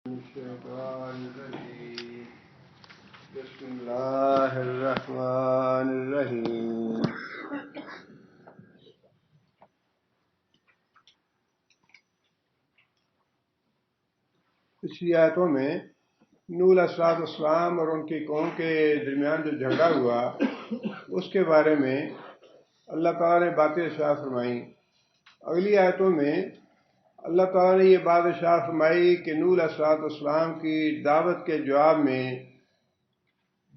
الشيطان الرجيم بسم الله الرحمن الرحیم. پچھلی آیتوں میں نوح علیہ السلام اور ان کی قوم کے درمیان جو جھگڑا ہوا اس کے بارے میں اللہ تعالیٰ نے باتیں ارشاد فرمائیں. اگلی آیتوں میں اللہ تعالیٰ نے یہ بات ارشاد فرمائی کہ نوح علیہ السلام کی دعوت کے جواب میں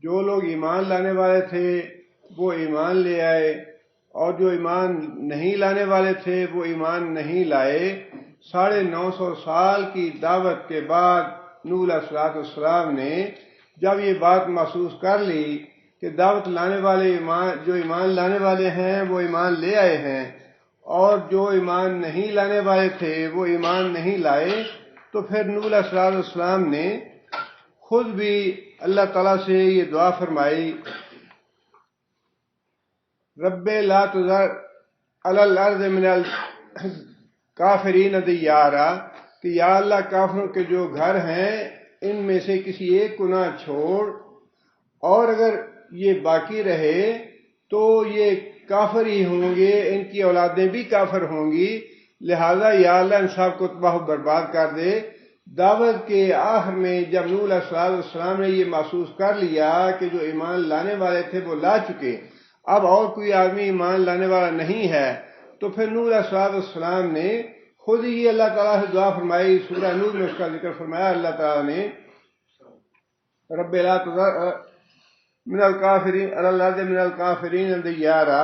جو لوگ ایمان لانے والے تھے وہ ایمان لے آئے اور جو ایمان نہیں لانے والے تھے وہ ایمان نہیں لائے. 950 سال کی دعوت کے بعد نوح علیہ السلام نے جب یہ بات محسوس کر لی کہ دعوت لانے والے جو ایمان لانے والے ہیں وہ ایمان لے آئے ہیں اور جو ایمان نہیں لانے والے تھے وہ ایمان نہیں لائے، تو پھر نوح علیہ السلام نے خود بھی اللہ تعالیٰ سے یہ دعا فرمائی، رب لا تذر علی الارض من الکافرین دیارا، کہ یا اللہ کافروں کے جو گھر ہیں ان میں سے کسی ایک کو نہ چھوڑ، اور اگر یہ باقی رہے تو یہ کافر ہی ہوں گے، ان کی اولادیں بھی کافر ہوں گی، لہذا یا اللہ ان سب کو تباہ و برباد کر دے. دعوت کے آخر میں جب نوح علیہ السلام نے یہ محسوس کر لیا کہ جو ایمان لانے والے تھے وہ لا چکے، اب اور کوئی آدمی ایمان لانے والا نہیں ہے، تو پھر نوح علیہ السلام نے خود ہی اللہ تعالیٰ سے دعا فرمائی. سورہ نوح میں اس کا ذکر فرمایا اللہ تعالیٰ نے، رب لا تذر من الکافرین علی الارض من الکافرین دیارا،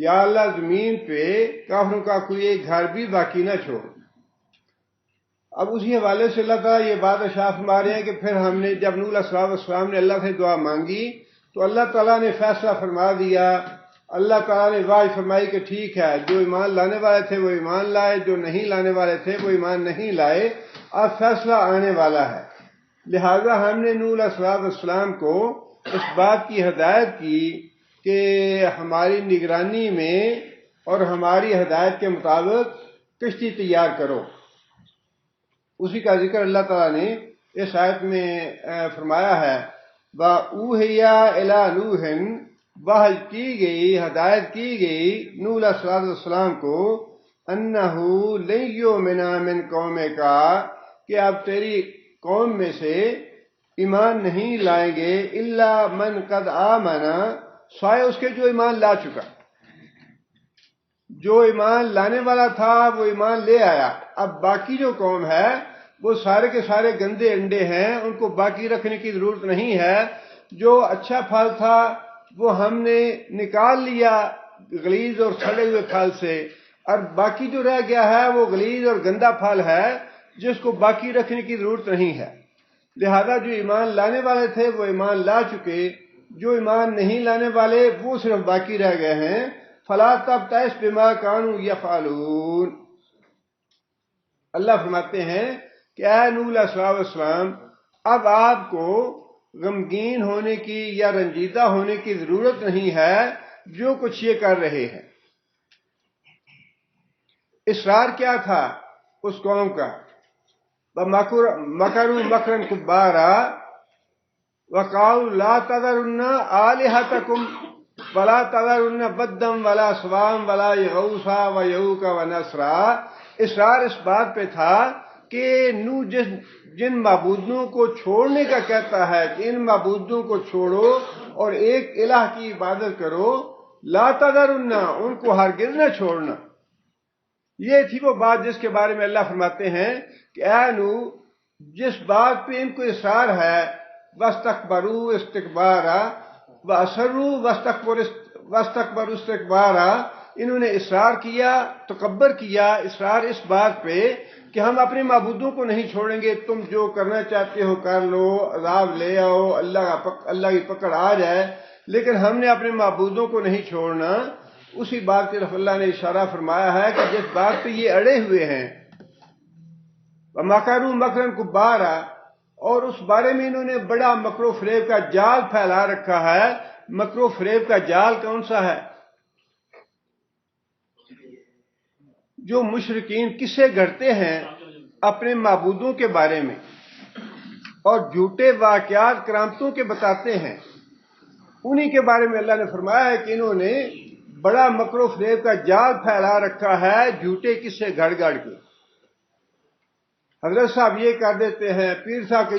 یا اللہ زمین پہ کافروں کا کوئی ایک گھر بھی باقی نہ چھوڑ. اب اسی حوالے سے اللہ تعالیٰ یہ بات ارشاد فرما رہے ہیں کہ پھر ہم نے جب نوح علیہ السلام نے اللہ سے دعا مانگی تو اللہ تعالیٰ نے فیصلہ فرما دیا. اللہ تعالیٰ نے واضح فرمائی کہ ٹھیک ہے، جو ایمان لانے والے تھے وہ ایمان لائے، جو نہیں لانے والے تھے وہ ایمان نہیں لائے، اب فیصلہ آنے والا ہے. لہذا ہم نے نوح علیہ السلام کو اس بات کی ہدایت کی کہ ہماری نگرانی میں اور ہماری ہدایت کے مطابق کشتی تیار کرو. اسی کا ذکر اللہ تعالیٰ نے اس آیت میں فرمایا ہے، وَأُوحِيَ إِلَىٰ نُوحٍ، وحی کی گئی، ہدایت کی گئی نوح علیہ السلام کو، أَنَّهُ لَن يُؤْمِنَ مِن قَوْمِكَ، کہ اب تیری قوم میں سے ایمان نہیں لائیں گے، إِلَّا مَن قَدْ آمَنَ، سوائے اس کے جو ایمان لا چکا. جو ایمان لانے والا تھا وہ ایمان لے آیا، اب باقی جو قوم ہے وہ سارے کے سارے گندے انڈے ہیں، ان کو باقی رکھنے کی ضرورت نہیں ہے. جو اچھا پھل تھا وہ ہم نے نکال لیا غلیظ اور سڑے ہوئے پھل سے، اور باقی جو رہ گیا ہے وہ غلیظ اور گندا پھل ہے جس کو باقی رکھنے کی ضرورت نہیں ہے. لہذا جو ایمان لانے والے تھے وہ ایمان لا چکے، جو ایمان نہیں لانے والے وہ صرف باقی رہ گئے ہیں. فَلَا تَبْتَئِسْ بِمَا كَانُوا يَفْعَلُونَ. اللہ فرماتے ہیں کہ اے نوح علیہ السلام، اب آپ کو غمگین ہونے کی یا رنجیدہ ہونے کی ضرورت نہیں ہے جو کچھ یہ کر رہے ہیں. اصرار کیا تھا اس قوم کا؟ وَمَكَرُوا مَكْرًا كُبَّارًا وَقَالُوا لَا تَذَرُنَّ آلِهَتَكُمْ وَلَا تَذَرُنَّ وَدًّا وَلَا سُوَاعًا وَلَا يَغُوثَ وَيَعُوقَ وَنَسْرًا. اصرار اس بات پہ تھا کہ نوح جن معبودوں کو چھوڑنے کا کہتا ہے کہ ان معبودوں کو چھوڑو اور ایک الہ کی عبادت کرو، لا تذرن، ان کو ہرگز نہ چھوڑنا. یہ تھی وہ بات جس کے بارے میں اللہ فرماتے ہیں کہ اے نوح، جس بات پہ ان کو اصرار ہے، واستکبروا استکبارا واسروا واستکبروا استکبارا، انہوں نے اصرار کیا، تکبر کیا، اصرار اس بات پہ کہ ہم اپنے معبودوں کو نہیں چھوڑیں گے، تم جو کرنا چاہتے ہو کر لو، عذاب لے آؤ، اللہ کی پکڑ آ جائے، لیکن ہم نے اپنے معبودوں کو نہیں چھوڑنا. اسی بات کی طرف اللہ نے اشارہ فرمایا ہے کہ جس بات پہ یہ اڑے ہوئے ہیں، وَمَكَرُوا مَكْرًا كُبَّارًا، اور اس بارے میں انہوں نے بڑا مکر و فریب کا جال پھیلا رکھا ہے. مکر و فریب کا جال کون سا ہے؟ جو مشرکین قصے گھڑتے ہیں اپنے معبودوں کے بارے میں، اور جھوٹے واقعات کرامتوں کے بتاتے ہیں، انہی کے بارے میں اللہ نے فرمایا ہے کہ انہوں نے بڑا مکر و فریب کا جال پھیلا رکھا ہے جھوٹے قصے گھڑ گھڑ کے۔ حضرت صاحب یہ کر دیتے ہیں، پیر صاحب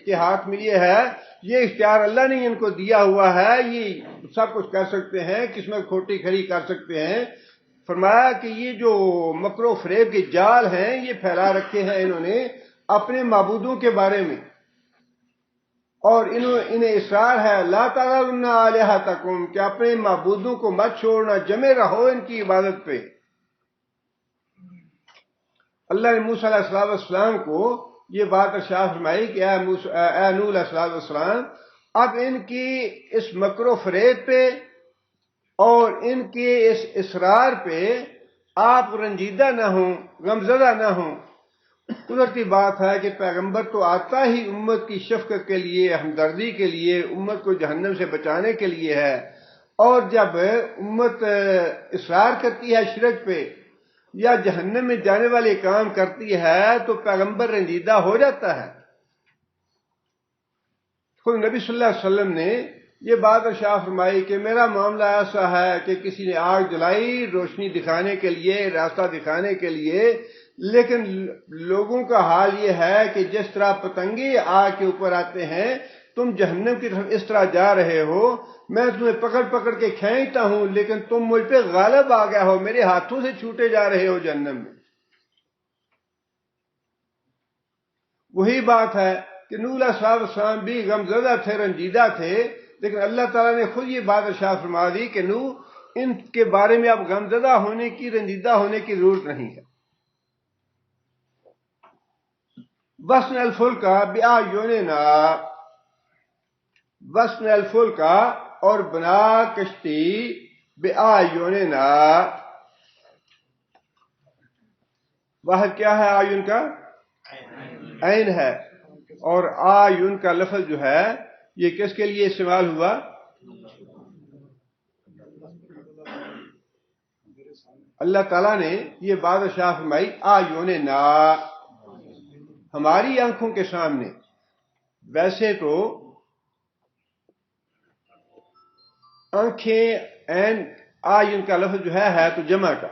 کے ہاتھ میں یہ ہے، یہ اختیار اللہ نے ان کو دیا ہوا ہے، یہ سب کچھ کر سکتے ہیں، قسمت کھوٹی کھڑی کر سکتے ہیں۔ فرمایا کہ یہ جو مکر و فریب کے جال ہیں یہ پھیلا رکھے ہیں انہوں نے اپنے معبودوں کے بارے میں، اور انہیں اصرار ہے لا تذرن آلہتکم، کہ اپنے معبودوں کو مت چھوڑنا، جمے رہو ان کی عبادت پہ۔ اللہ نے موسیٰ علیہ السلام کو یہ بات ارشاد فرمائی کہ اے نوح علیہ السلام، اب ان کی اس مکر و فریب پہ اور ان کے اس اصرار پہ آپ رنجیدہ نہ ہوں، غمزدہ نہ ہوں۔ قدرتی بات ہے کہ پیغمبر تو آتا ہی امت کی شفقت کے لیے، ہمدردی کے لیے، امت کو جہنم سے بچانے کے لیے ہے، اور جب امت اصرار کرتی ہے شرک پہ یا جہنم میں جانے والے کام کرتی ہے تو پیغمبر رنجیدہ ہو جاتا ہے۔ خود نبی صلی اللہ علیہ وسلم نے یہ بات ارشاد فرمائی کہ میرا معاملہ ایسا ہے کہ کسی نے آگ جلائی روشنی دکھانے کے لیے، راستہ دکھانے کے لیے، لیکن لوگوں کا حال یہ ہے کہ جس طرح پتنگے آگ کے اوپر آتے ہیں، تم جہنم کی طرف اس طرح جا رہے ہو، میں تمہیں پکڑ پکڑ کے کھینچتا ہوں لیکن تم مجھ پہ غالب آ گئے ہو، میرے ہاتھوں سے چھوٹے جا رہے ہو جہنم میں۔ وہی بات ہے کہ نوح علیہ السلام بھی غمزدہ تھے، رنجیدہ تھے، لیکن اللہ تعالیٰ نے خود یہ بات ارشاد فرما دی کہ نوح، ان کے بارے میں اب غمزدہ ہونے کی، رنجیدہ ہونے کی ضرورت نہیں ہے۔ وَاصْنَعِ الْفُلْكَ بِأَعْيُنِنَا، وَاصْنَعِ الْفُلْكَ، اور بنا کشتی، بِأَعْيُنِنَا، واحد کیا ہے آیون کا؟ عین ہے، اور آیون کا لفظ جو ہے یہ کس کے لیے استعمال ہوا؟ اللہ تعالیٰ نے یہ بات ارشاد فرمائی آیوننا، ہماری آنکھوں کے سامنے۔ ویسے تو آنکھیں، عین، آیون کا لفظ جو ہے تو جمع کا،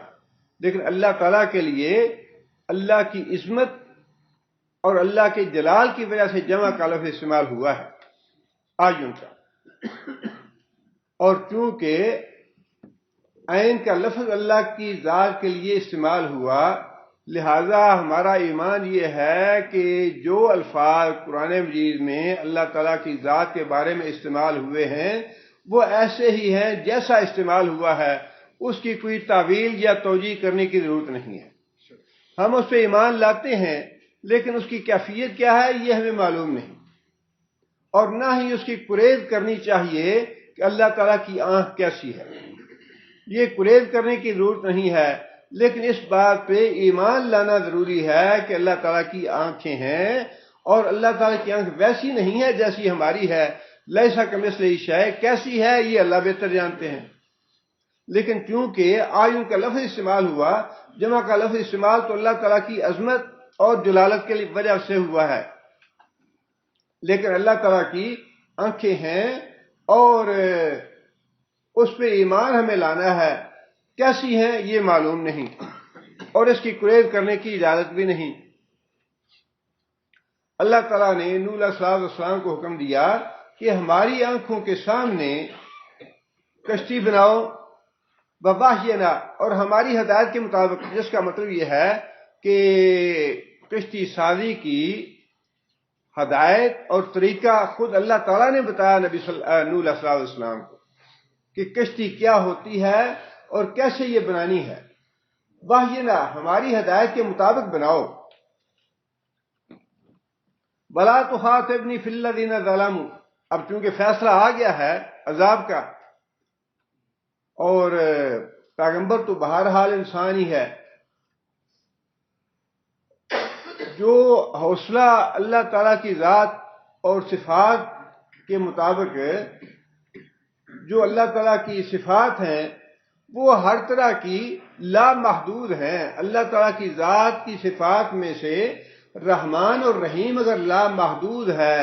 لیکن اللہ تعالیٰ کے لیے اللہ کی عظمت اور اللہ کے جلال کی وجہ سے جمع کا لفظ استعمال ہوا ہے آیون کا، اور چونکہ عین کا لفظ اللہ کی ذات کے لیے استعمال ہوا، لہذا ہمارا ایمان یہ ہے کہ جو الفاظ قرآن مجید میں اللہ تعالیٰ کی ذات کے بارے میں استعمال ہوئے ہیں وہ ایسے ہی ہیں جیسا استعمال ہوا ہے، اس کی کوئی تعویل یا توجیہ کرنے کی ضرورت نہیں ہے۔ ہم اس پہ ایمان لاتے ہیں لیکن اس کی کیفیت کیا ہے یہ ہمیں معلوم نہیں، اور نہ ہی اس کی قرید کرنی چاہیے کہ اللہ تعالیٰ کی آنکھ کیسی ہے، یہ قرید کرنے کی ضرورت نہیں ہے، لیکن اس بات پہ ایمان لانا ضروری ہے کہ اللہ تعالیٰ کی آنکھیں ہیں، اور اللہ تعالیٰ کی آنکھ ویسی نہیں ہے جیسی ہماری ہے، لیسا کمثلہ شیء، کیسی ہے یہ اللہ بہتر جانتے ہیں۔ لیکن چونکہ آیون کا لفظ استعمال ہوا، جمع کا لفظ استعمال تو اللہ تعالیٰ کی عظمت اور جلالت کی وجہ سے ہوا ہے، لیکن اللہ تعالیٰ کی آنکھیں ہیں اور اس پہ ایمان ہمیں لانا ہے، کیسی ہیں یہ معلوم نہیں، اور اس کی قرید کرنے کی اجازت بھی نہیں۔ اللہ تعالیٰ نے نوح علیہ السلام کو حکم دیا کہ ہماری آنکھوں کے سامنے کشتی بناؤ، وَوَحْيِنَا، اور ہماری ہدایت کے مطابق، جس کا مطلب یہ ہے کہ کشتی سازی کی ہدایت اور طریقہ خود اللہ تعالیٰ نے بتایا نوح علیہ السلام کو کہ کشتی کیا ہوتی ہے اور کیسے یہ بنانی ہے۔ وَحْيِنَا، ہماری ہدایت کے مطابق بناؤ۔ وَلَا تُخَاطِبْنِي فِي الَّذِينَ ظَلَمُوا، اب چونکہ فیصلہ آ گیا ہے عذاب کا، اور پیغمبر تو بہرحال انسان ہی ہے، جو حوصلہ اللہ تعالیٰ کی ذات اور صفات کے مطابق، جو اللہ تعالیٰ کی صفات ہیں وہ ہر طرح کی لامحدود ہیں۔ اللہ تعالیٰ کی ذات کی صفات میں سے رحمان اور رحیم اگر لامحدود ہے،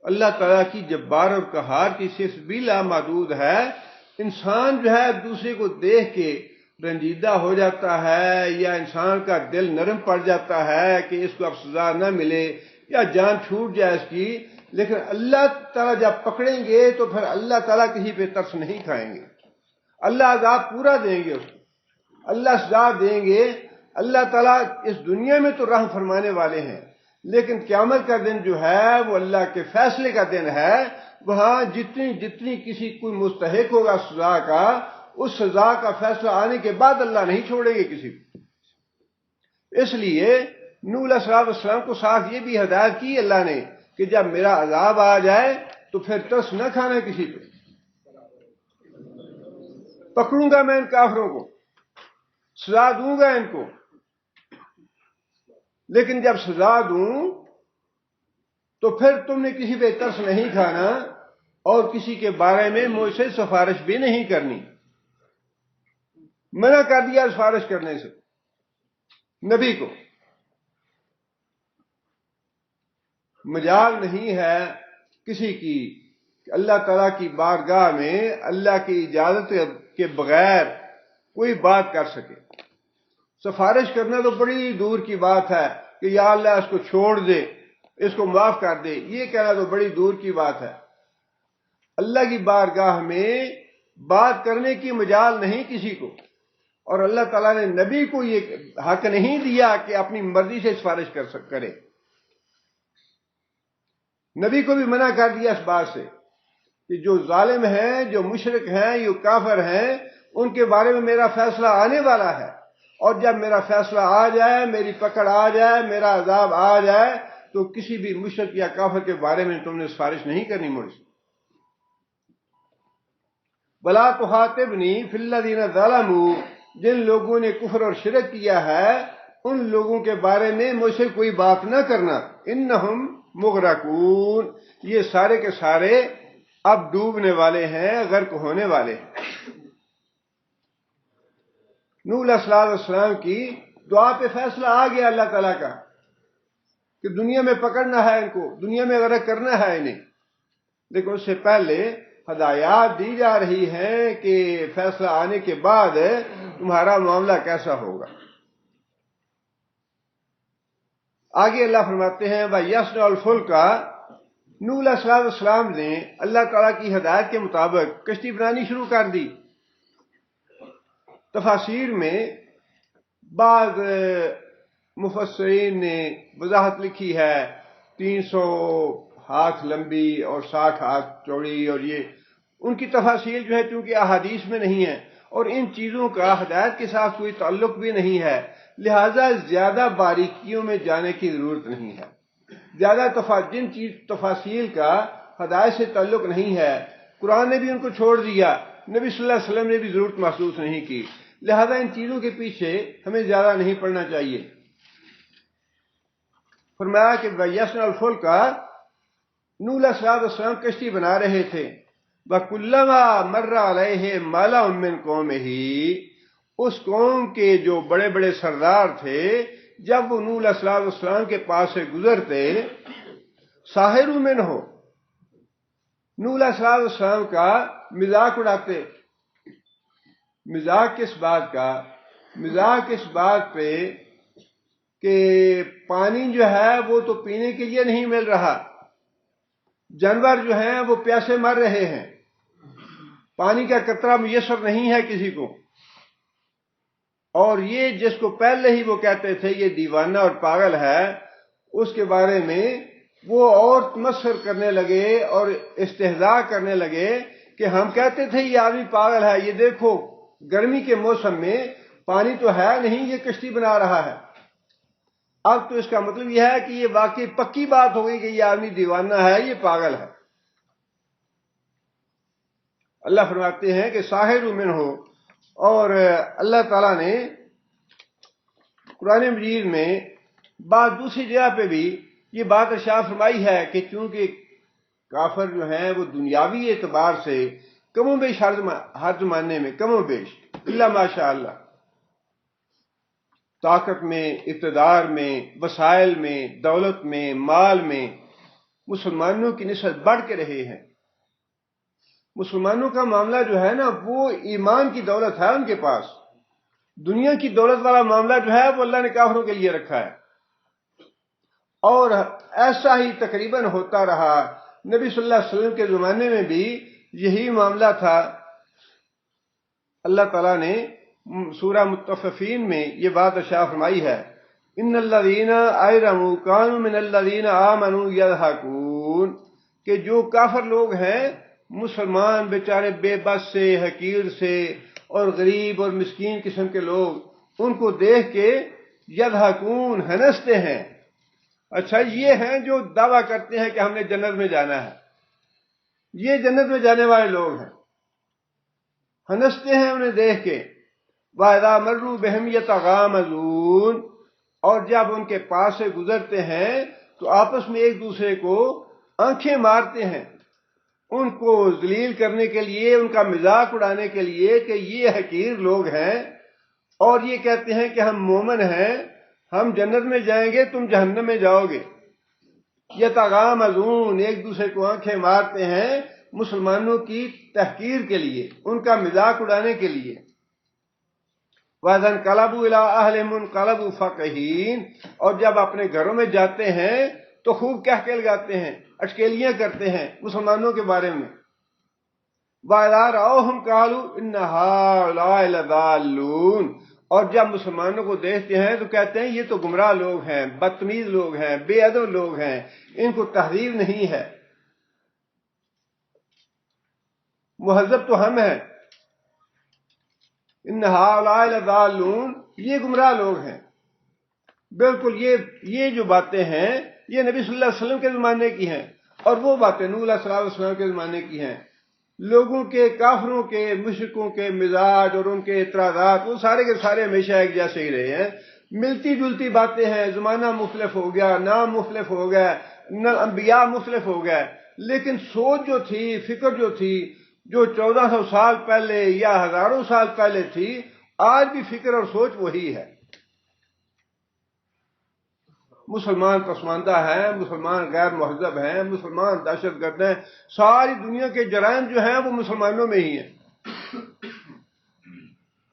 اللہ تعالیٰ کی جبار اور قہار کی صفت بھی لامحدود ہے، انسان جو ہے دوسرے کو دیکھ کے رنجیدہ ہو جاتا ہے، یا انسان کا دل نرم پڑ جاتا ہے کہ اس کو اب سزا نہ ملے یا جان چھوٹ جائے اس کی، لیکن اللہ تعالیٰ جب پکڑیں گے تو پھر اللہ تعالیٰ کسی پہ ترس نہیں کھائیں گے، اللہ عذاب پورا دیں گے اس کو، اللہ سزا دیں گے۔ اللہ تعالیٰ اس دنیا میں تو رحم فرمانے والے ہیں، لیکن قیامت کا دن جو ہے وہ اللہ کے فیصلے کا دن ہے، وہاں جتنی کسی کوئی مستحق ہوگا سزا کا، اس سزا کا فیصلہ آنے کے بعد اللہ نہیں چھوڑیں گے کسی کو۔ اس لیے نوح علیہ السلام کو ساتھ یہ بھی ہدایت کی اللہ نے کہ جب میرا عذاب آ جائے تو پھر ترس نہ کھانا کسی پہ، پکڑوں گا میں ان کافروں کو، سزا دوں گا ان کو، لیکن جب سزا دوں تو پھر تم نے کسی پہ ترس نہیں کھانا اور کسی کے بارے میں مجھ سے سفارش بھی نہیں کرنی۔ منع کر دیا سفارش کرنے سے نبی کو۔ مجال نہیں ہے کسی کی کہ اللہ تعالیٰ کی بارگاہ میں اللہ کی اجازت کے بغیر کوئی بات کر سکے۔ سفارش کرنا تو بڑی دور کی بات ہے کہ یا اللہ اس کو چھوڑ دے، اس کو معاف کر دے، یہ کہنا تو بڑی دور کی بات ہے۔ اللہ کی بارگاہ میں بات کرنے کی مجال نہیں کسی کو، اور اللہ تعالیٰ نے نبی کو یہ حق نہیں دیا کہ اپنی مرضی سے سفارش کرے۔ نبی کو بھی منع کر دیا اس بات سے کہ جو ظالم ہیں، جو مشرک ہیں، جو کافر ہیں، ان کے بارے میں میرا فیصلہ آنے والا ہے، اور جب میرا فیصلہ آ جائے، میری پکڑ آ جائے، میرا عذاب آ جائے، تو کسی بھی مشرک یا کافر کے بارے میں تم نے سفارش نہیں کرنی مجھ سے۔ بلا تخاطبنی فی الذین ظلموا، جن لوگوں نے کفر اور شرک کیا ہے ان لوگوں کے بارے میں مجھ سے کوئی بات نہ کرنا، انہم مغرقون، یہ سارے کے سارے اب ڈوبنے والے ہیں، غرق ہونے والے ہیں۔ نوح علیہ السلام کی دعا پہ فیصلہ آ گیا اللہ تعالیٰ کا کہ دنیا میں پکڑنا ہے ان کو، دنیا میں غرق کرنا ہے انہیں، لیکن اس سے پہلے ہدایات دی جا رہی ہیں کہ فیصلہ آنے کے بعد تمہارا معاملہ کیسا ہوگا۔ آگے اللہ فرماتے ہیں وَيَصْنَعُ الْفُلْكَ، نوح علیہ السلام نے اللہ تعالیٰ کی ہدایت کے مطابق کشتی بنانی شروع کر دی۔ تفاسیر میں بعض مفسرین نے وضاحت لکھی ہے 300 ہاتھ لمبی اور 60 ہاتھ چوڑی، اور یہ ان کی تفاصیل جو ہے چونکہ احادیث میں نہیں ہے اور ان چیزوں کا ہدایت کے ساتھ کوئی تعلق بھی نہیں ہے، لہذا زیادہ باریکیوں میں جانے کی ضرورت نہیں ہے۔ زیادہ جن تفاصیل کا ہدایت سے تعلق نہیں ہے، قرآن نے بھی ان کو چھوڑ دیا، نبی صلی اللہ علیہ وسلم نے بھی ضرورت محسوس نہیں کی، لہذا ان چیزوں کے پیچھے ہمیں زیادہ نہیں پڑنا چاہیے۔ فرمایا کہ وَيَصْنَعُ الْفُلْكَ، نوح علیہ السلام کشتی بنا رہے تھے، وَكُلَّمَا مَرَّ عَلَيْهِ مَلَأٌ مِّن قَوْمِهِ، اس قوم کے جو بڑے بڑے سردار تھے جب وہ نوح علیہ السلام کے پاس سے گزرتے، ساخروا منہ، نوح علیہ السلام کا مذاق اڑاتے۔ مذاق کس بات کا؟ مذاق اس بات پہ کہ پانی جو ہے وہ تو پینے کے لیے نہیں مل رہا، جانور جو ہیں وہ پیاسے مر رہے ہیں، پانی کا قطرہ میسر نہیں ہے کسی کو، اور یہ جس کو پہلے ہی وہ کہتے تھے یہ دیوانہ اور پاگل ہے، اس کے بارے میں وہ اور تمسخر کرنے لگے اور استہزاء کرنے لگے کہ ہم کہتے تھے یہ آدمی پاگل ہے، یہ دیکھو گرمی کے موسم میں پانی تو ہے نہیں، یہ کشتی بنا رہا ہے۔ اب تو اس کا مطلب یہ ہے کہ یہ واقعی پکی بات ہو گئی کہ یہ آدمی دیوانہ ہے، یہ پاگل ہے۔ اللہ فرماتے ہیں کہ ساحر منہ، اور اللہ تعالیٰ نے قرآن مجید میں بعض دوسری جگہ پہ بھی یہ بات ارشاد فرمائی ہے کہ چونکہ کافر جو ہیں وہ دنیاوی اعتبار سے کم و بیش ہر زمانے میں کم و بیش الا ماشاء اللہ طاقت میں، اقتدار میں، وسائل میں، دولت میں، مال میں مسلمانوں کی نسبت بڑھ کے رہے ہیں۔ مسلمانوں کا معاملہ جو ہے نا وہ ایمان کی دولت ہے ان کے پاس، دنیا کی دولت والا معاملہ جو ہے وہ اللہ نے کافروں کے لیے رکھا ہے، اور ایسا ہی تقریباً ہوتا رہا۔ نبی صلی اللہ علیہ وسلم کے زمانے میں بھی یہی معاملہ تھا۔ اللہ تعالیٰ نے سورہ مطففین میں یہ بات ارشاد فرمائی ہے، ان الذین اجرموا کانوا من الذین آمنوا یضحکون، کہ جو کافر لوگ ہیں مسلمان بیچارے بے بس سے، حقیر سے اور غریب اور مسکین قسم کے لوگ ان کو دیکھ کے یضحکون ہنستے ہیں۔ اچھا، یہ ہیں جو دعویٰ کرتے ہیں کہ ہم نے جنت میں جانا ہے، یہ جنت میں جانے والے لوگ ہیں، ہنستے ہیں انہیں دیکھ کے۔ وَإِذَا مَرُّوا بِهِمْ يَتَغَامَزُونَ، اور جب ان کے پاس سے گزرتے ہیں تو آپس میں ایک دوسرے کو آنکھیں مارتے ہیں، ان کو ذلیل کرنے کے لیے، ان کا مذاق اڑانے کے لیے کہ یہ حقیر لوگ ہیں، اور یہ کہتے ہیں کہ ہم مومن ہیں، ہم جنت میں جائیں گے، تم جہنم میں جاؤ گے۔ یتغامزون، ایک دوسرے کو آنکھیں مارتے ہیں مسلمانوں کی تحقیر کے لیے، ان کا مذاق اڑانے کے لیے۔ وَإِذَا انقلبوا إِلَىٰ أَهْلِهِمْ انقلبوا فَكِهِينَ، اور جب اپنے گھروں میں جاتے ہیں تو خوب کہہ کے لگاتے ہیں، اٹکیلیاں کرتے ہیں مسلمانوں کے بارے میں۔ وَإِذَا رَأَوْهُمْ قَالُوا إِنَّ هَٰؤُلَاءِ لَضَالُّونَ، اور جب مسلمانوں کو دیکھتے ہیں تو کہتے ہیں یہ تو گمراہ لوگ ہیں، بدتمیز لوگ ہیں، بے ادب لوگ ہیں، ان کو تہذیب نہیں ہے، مہذب تو ہم ہیں۔ ان ہؤلاء لضالون، یہ گمراہ لوگ ہیں۔ بالکل یہ جو باتیں ہیں یہ نبی صلی اللہ علیہ وسلم کے زمانے کی ہیں، اور وہ باتیں نوح علیہ السلام کے زمانے کی ہیں۔ لوگوں کے، کافروں کے، مشرکوں کے مزاج اور ان کے اعتراضات وہ سارے کے سارے ہمیشہ ایک جیسے ہی رہے ہیں، ملتی جلتی باتیں ہیں۔ زمانہ مختلف ہو گیا، نام مختلف ہو گیا، انبیاء مختلف ہو گئے، لیکن سوچ جو تھی، فکر جو تھی، جو 1400 سال پہلے یا ہزاروں سال پہلے تھی، آج بھی فکر اور سوچ وہی ہے۔ مسلمان پسماندہ ہیں، مسلمان غیر مہذب ہیں، مسلمان دہشت گرد ہیں، ساری دنیا کے جرائم جو ہیں وہ مسلمانوں میں ہی ہیں،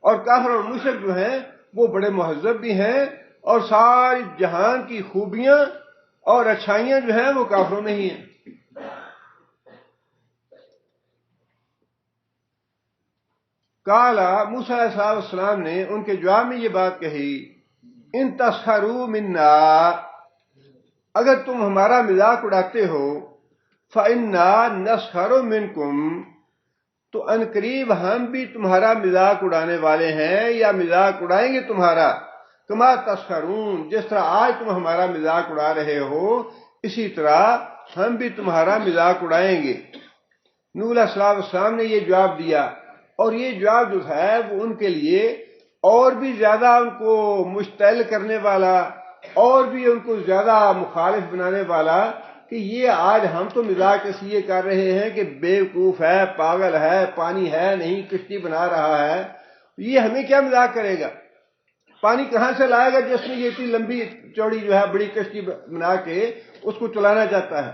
اور کافر اور مشرک جو ہیں وہ بڑے مہذب بھی ہیں، اور ساری جہان کی خوبیاں اور اچھائیاں جو ہیں وہ کافروں میں ہی ہیں۔ کالا، موسیٰ علیہ السلام نے ان کے جواب میں یہ بات کہی، ان تسخروا منا، اگر تم ہمارا مذاق اڑاتے ہو، فإنا نسخر منکم، تو عنقریب ہم بھی تمہارا مذاق اڑانے والے ہیں، یا مذاق اڑائیں گے تمہارا، کما تسخرون، جس طرح آج تم ہمارا مذاق اڑا رہے ہو اسی طرح ہم بھی تمہارا مذاق اڑائیں گے۔ نوح علیہ السلام نے یہ جواب دیا، اور یہ جواب جو ہے وہ ان کے لیے اور بھی زیادہ ان کو مشتعل کرنے والا، اور بھی ان کو زیادہ مخالف بنانے والا، کہ یہ آج ہم تو مذاق اس لیے کر رہے ہیں کہ بیوقوف ہے، پاگل ہے، پانی ہے نہیں، کشتی بنا رہا ہے، یہ ہمیں کیا مذاق کرے گا؟ پانی کہاں سے لائے گا جس میں یہ اتنی لمبی چوڑی جو ہے بڑی کشتی بنا کے اس کو چلانا چاہتا ہے؟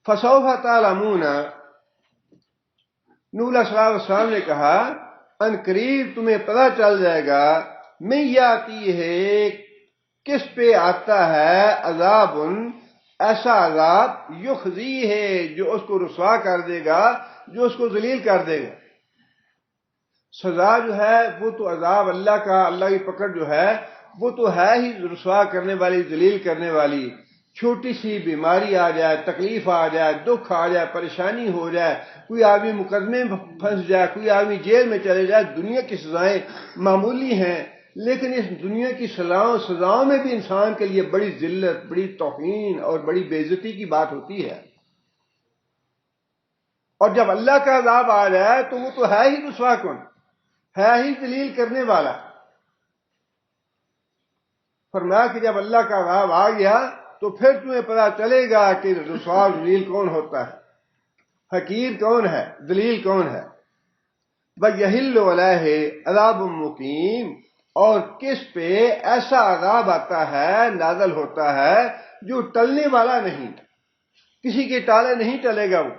فسوف تعلمون، نوح علیہ السلام نے کہا ان قریب تمہیں پتہ چل جائے گا، میں آتی ہے، کس پہ آتا ہے، عذاب، ایسا عذاب، یخزی ہے، جو اس کو رسوا کر دے گا، جو اس کو ذلیل کر دے گا۔ سزا جو ہے وہ تو عذاب اللہ کا، اللہ کی پکڑ جو ہے وہ تو ہے ہی رسوا کرنے والی، ذلیل کرنے والی۔ چھوٹی سی بیماری آ جائے، تکلیف آ جائے، دکھ آ جائے، پریشانی ہو جائے، کوئی آدمی مقدمے میں پھنس جائے، کوئی آدمی جیل میں چلے جائے، دنیا کی سزائیں معمولی ہیں، لیکن اس دنیا کی سزاؤں میں بھی انسان کے لیے بڑی ذلت، بڑی توہین اور بڑی بے عزتی کی بات ہوتی ہے۔ اور جب اللہ کا عذاب آ جائے تو وہ تو ہے ہی رسوا کن، ہے ہی ذلیل کرنے والا۔ فرمایا کہ جب اللہ کا عذاب آ گیا تو پھر تمہیں پتا چلے گا کہ رسوا ذلیل کون ہوتا ہے، حقیر کون ہے، ذلیل کون ہے۔ وَيَحِلُّ عَلَيْهِ عَذَابٌ مُقِيمٌ، اور کس پہ ایسا عذاب آتا ہے، نازل ہوتا ہے جو ٹلنے والا نہیں، کسی کے ٹالے نہیں ٹلے گا، وہ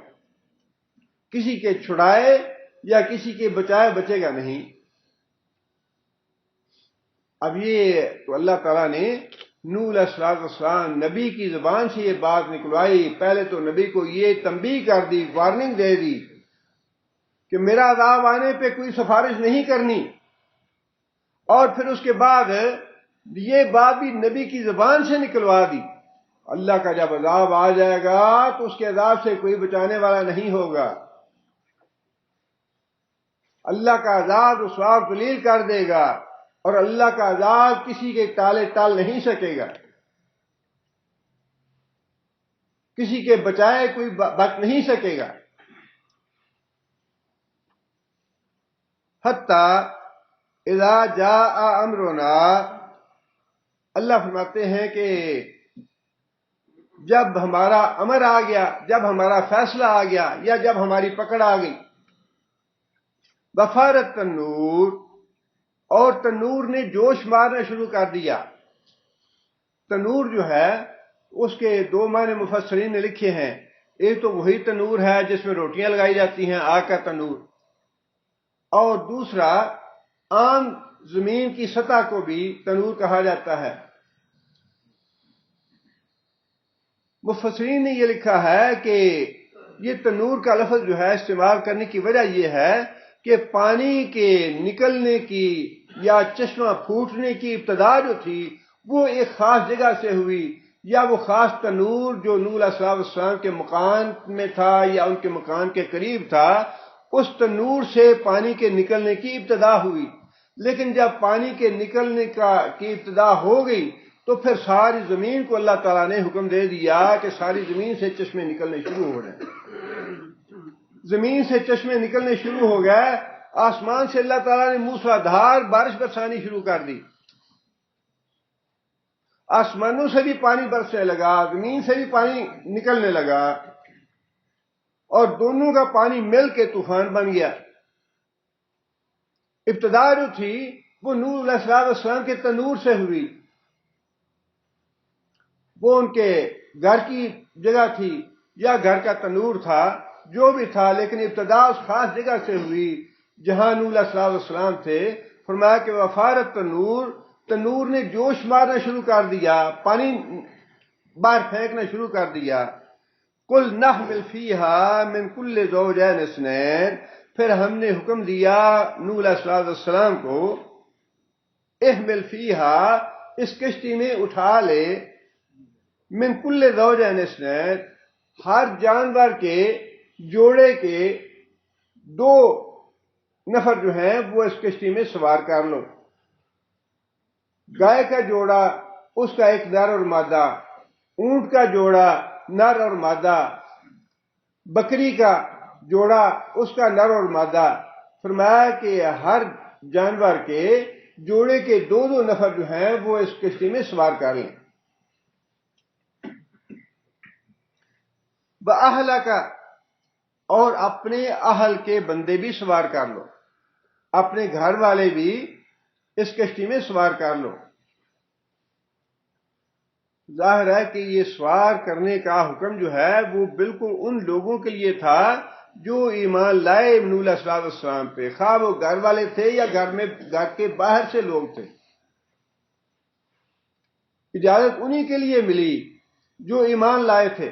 کسی کے چھڑائے یا کسی کے بچائے بچے گا نہیں۔ اب یہ تو اللہ تعالیٰ نے نوح علیہ السلام نبی کی زبان سے یہ بات نکلوائی، پہلے تو نبی کو یہ تنبیہ کر دی، وارننگ دے دی کہ میرا عذاب آنے پہ کوئی سفارش نہیں کرنی، اور پھر اس کے بعد یہ بات بھی نبی کی زبان سے نکلوا دی، اللہ کا جب عذاب آ جائے گا تو اس کے عذاب سے کوئی بچانے والا نہیں ہوگا، اللہ کا عذاب رسوا ذلیل کر دے گا، اور اللہ کا عذاب کسی کے ٹالے ٹال نہیں سکے گا، کسی کے بچائے کوئی بچ نہیں سکے گا۔ حتیٰ اذا جاء امرنا، اللہ فرماتے ہیں کہ جب ہمارا امر آ گیا، جب ہمارا فیصلہ آ گیا، یا جب ہماری پکڑ آ گئی، وفارت تنور، اور تنور نے جوش مارنا شروع کر دیا۔ تنور جو ہے اس کے دو معنی مفسرین نے لکھے ہیں، ایک تو وہی تنور ہے جس میں روٹیاں لگائی جاتی ہیں، آگ کا تنور، اور دوسرا عام زمین کی سطح کو بھی تنور کہا جاتا ہے۔ مفسرین نے یہ لکھا ہے کہ یہ تنور کا لفظ جو ہے استعمال کرنے کی وجہ یہ ہے کہ پانی کے نکلنے کی یا چشمہ پھوٹنے کی ابتدا جو تھی وہ ایک خاص جگہ سے ہوئی، یا وہ خاص تنور جو نوح علیہ السلام کے مکان میں تھا یا ان کے مکان کے قریب تھا، اس تنور سے پانی کے نکلنے کی ابتدا ہوئی۔ لیکن جب پانی کے نکلنے کی ابتدا ہو گئی تو پھر ساری زمین کو اللہ تعالیٰ نے حکم دے دیا کہ ساری زمین سے چشمے نکلنے شروع ہو جائیں۔ زمین سے چشمے نکلنے شروع ہو گئے، آسمان سے اللہ تعالیٰ نے موسیٰ دھار بارش برسانی شروع کر دی، آسمانوں سے بھی پانی برسنے لگا، زمین سے بھی پانی نکلنے لگا، اور دونوں کا پانی مل کے طوفان بن گیا۔ ابتدا جو تھی وہ نوح علیہ السلام کے تنور سے ہوئی، وہ ان کے گھر کی جگہ تھی یا گھر کا تنور تھا، جو بھی تھا، لیکن ابتدا اس خاص جگہ سے ہوئی جہاں نوح علیہ السلام تھے۔ فرمایا کہ وفارت تنور، تنور نے جوش مارنا شروع کر دیا، پانی باہر پھینکنا شروع کر دیا۔ قل نحمل فیہا من کل زوجین اثنین، پھر ہم نے حکم دیا نوح علیہ السلام کو، احمل فیہا، اس کشتی میں اٹھا لے، من کل زوجین اثنین، ہر جانور کے جوڑے کے دو نفر جو ہیں وہ اس کشتی میں سوار کر لو۔ گائے کا جوڑا اس کا ایک نر اور مادہ، اونٹ کا جوڑا نر اور مادہ، بکری کا جوڑا اس کا نر اور مادہ۔ فرمایا کہ ہر جانور کے جوڑے کے دو دو نفر جو ہیں وہ اس کشتی میں سوار کر لیں۔ وَأَهْلَكَ، اور اپنے اہل کے بندے بھی سوار کر لو، اپنے گھر والے بھی اس کشتی میں سوار کر لو۔ ظاہر ہے کہ یہ سوار کرنے کا حکم جو ہے وہ بالکل ان لوگوں کے لیے تھا جو ایمان لائے نوح علیہ السلام پہ، خواہ وہ گھر والے تھے یا گھر کے باہر سے لوگ تھے۔ اجازت انہی کے لیے ملی جو ایمان لائے تھے،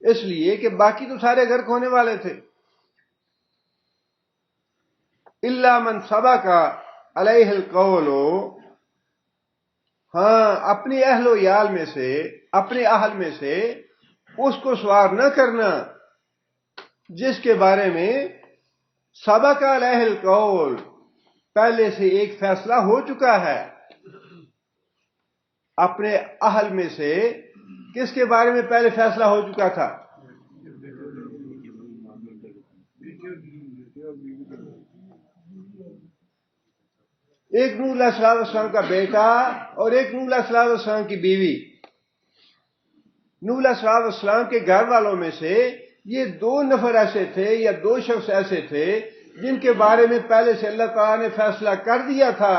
اس لیے کہ باقی تو سارے غرق ہونے والے تھے۔ الا من سبق علیہ القول، ہاں اپنے اہل و عیال میں سے، اپنے اہل میں سے اس کو سوار نہ کرنا جس کے بارے میں سبق علیہ القول، پہلے سے ایک فیصلہ ہو چکا ہے۔ اپنے اہل میں سے کس کے بارے میں پہلے فیصلہ ہو چکا تھا؟ ایک نوح علیہ السلام کا بیٹا اور ایک نوح علیہ السلام کی بیوی۔ نوح علیہ السلام کے گھر والوں میں سے یہ دو نفر ایسے تھے یا دو شخص ایسے تھے جن کے بارے میں پہلے سے اللہ تعالیٰ نے فیصلہ کر دیا تھا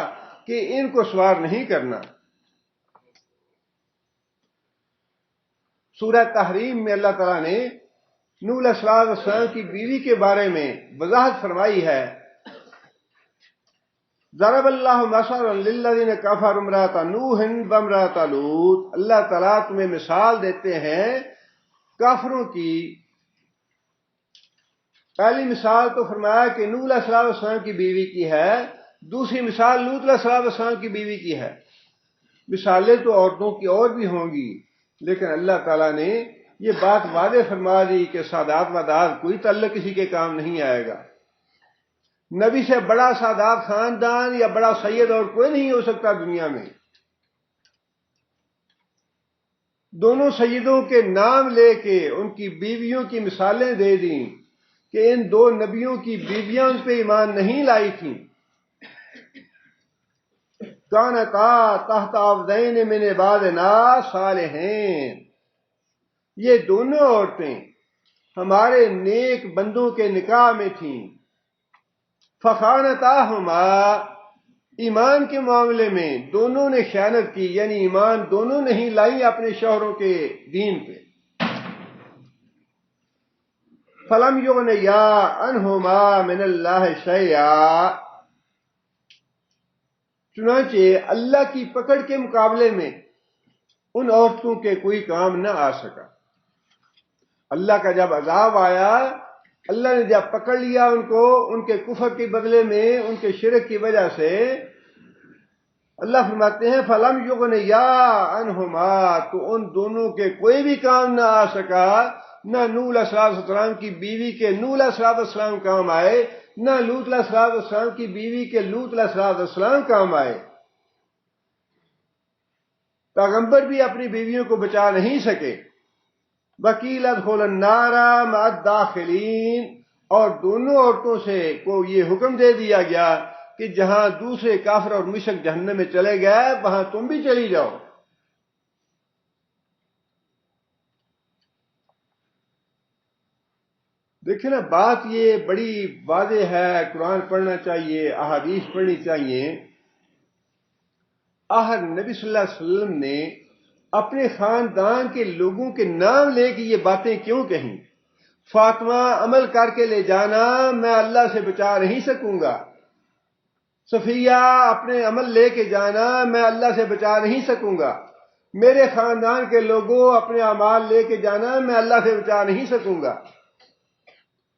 کہ ان کو سوار نہیں کرنا۔ سورہ تحریم میں اللہ تعالیٰ نے نوح علیہ السلام کی بیوی کے بارے میں وضاحت فرمائی ہے، ضرب اللہ مثلا للذین کفروا امرأۃ نوح وامرأۃ لوط۔ اللہ تعالیٰ تمہیں مثال دیتے ہیں کافروں کی۔ پہلی مثال تو فرمایا کہ نوح علیہ السلام کی بیوی کی ہے، دوسری مثال لوط علیہ السلام کی بیوی کی ہے۔ مثالیں تو عورتوں کی اور بھی ہوں گی، لیکن اللہ تعالیٰ نے یہ بات واضح فرما دی کہ سادات وادات کوئی تعلق کسی کے کام نہیں آئے گا۔ نبی سے بڑا سادات خاندان یا بڑا سید اور کوئی نہیں ہو سکتا دنیا میں۔ دونوں سیدوں کے نام لے کے ان کی بیویوں کی مثالیں دے دیں کہ ان دو نبیوں کی بیویاں ان پہ ایمان نہیں لائی تھیں۔ کانتا تحت عبدین من عبادنا صالحین، یہ دونوں عورتیں ہمارے نیک بندوں کے نکاح میں تھیں۔ فخانتاہما، ایمان کے معاملے میں دونوں نے خیانت کی، یعنی ایمان دونوں نہیں لائی اپنے شوہروں کے دین پہ۔ فلم یغنیا عنہما من اللہ شیئا، چنانچہ اللہ کی پکڑ کے مقابلے میں ان عورتوں کے کوئی کام نہ آ سکا۔ اللہ کا جب عذاب آیا، اللہ نے جب پکڑ لیا ان کو، ان کے کفر کے بدلے میں ان کے شرک کی وجہ سے، اللہ فرماتے ہیں فلم یغنیا عنہما، تو ان دونوں کے کوئی بھی کام نہ آ سکا۔ نہ نوح علیہ السلام کی بیوی کے نوح علیہ السلام کام آئے، نہ لوط علیہ السلام کی بیوی کے لوط علیہ السلام کام آئے۔ پیغمبر بھی اپنی بیویوں کو بچا نہیں سکے۔ وَقِيلَ ادْخُلُوا النَّارَ مَعَ الدَّاخِلِينَ، اور دونوں عورتوں سے کو یہ حکم دے دیا گیا کہ جہاں دوسرے کافر اور مشرک جہنم میں چلے گئے وہاں تم بھی چلی جاؤ۔ دیکھیں نا، بات یہ بڑی واضح ہے، قرآن پڑھنا چاہیے، احادیث پڑھنی چاہیے۔ آخر نبی صلی اللہ علیہ وسلم نے اپنے خاندان کے لوگوں کے نام لے کے یہ باتیں کیوں کہیں؟ فاطمہ عمل کر کے لے جانا، میں اللہ سے بچا نہیں سکوں گا۔ صفیہ اپنے عمل لے کے جانا، میں اللہ سے بچا نہیں سکوں گا۔ میرے خاندان کے لوگوں اپنے اعمال لے کے جانا، میں اللہ سے بچا نہیں سکوں گا۔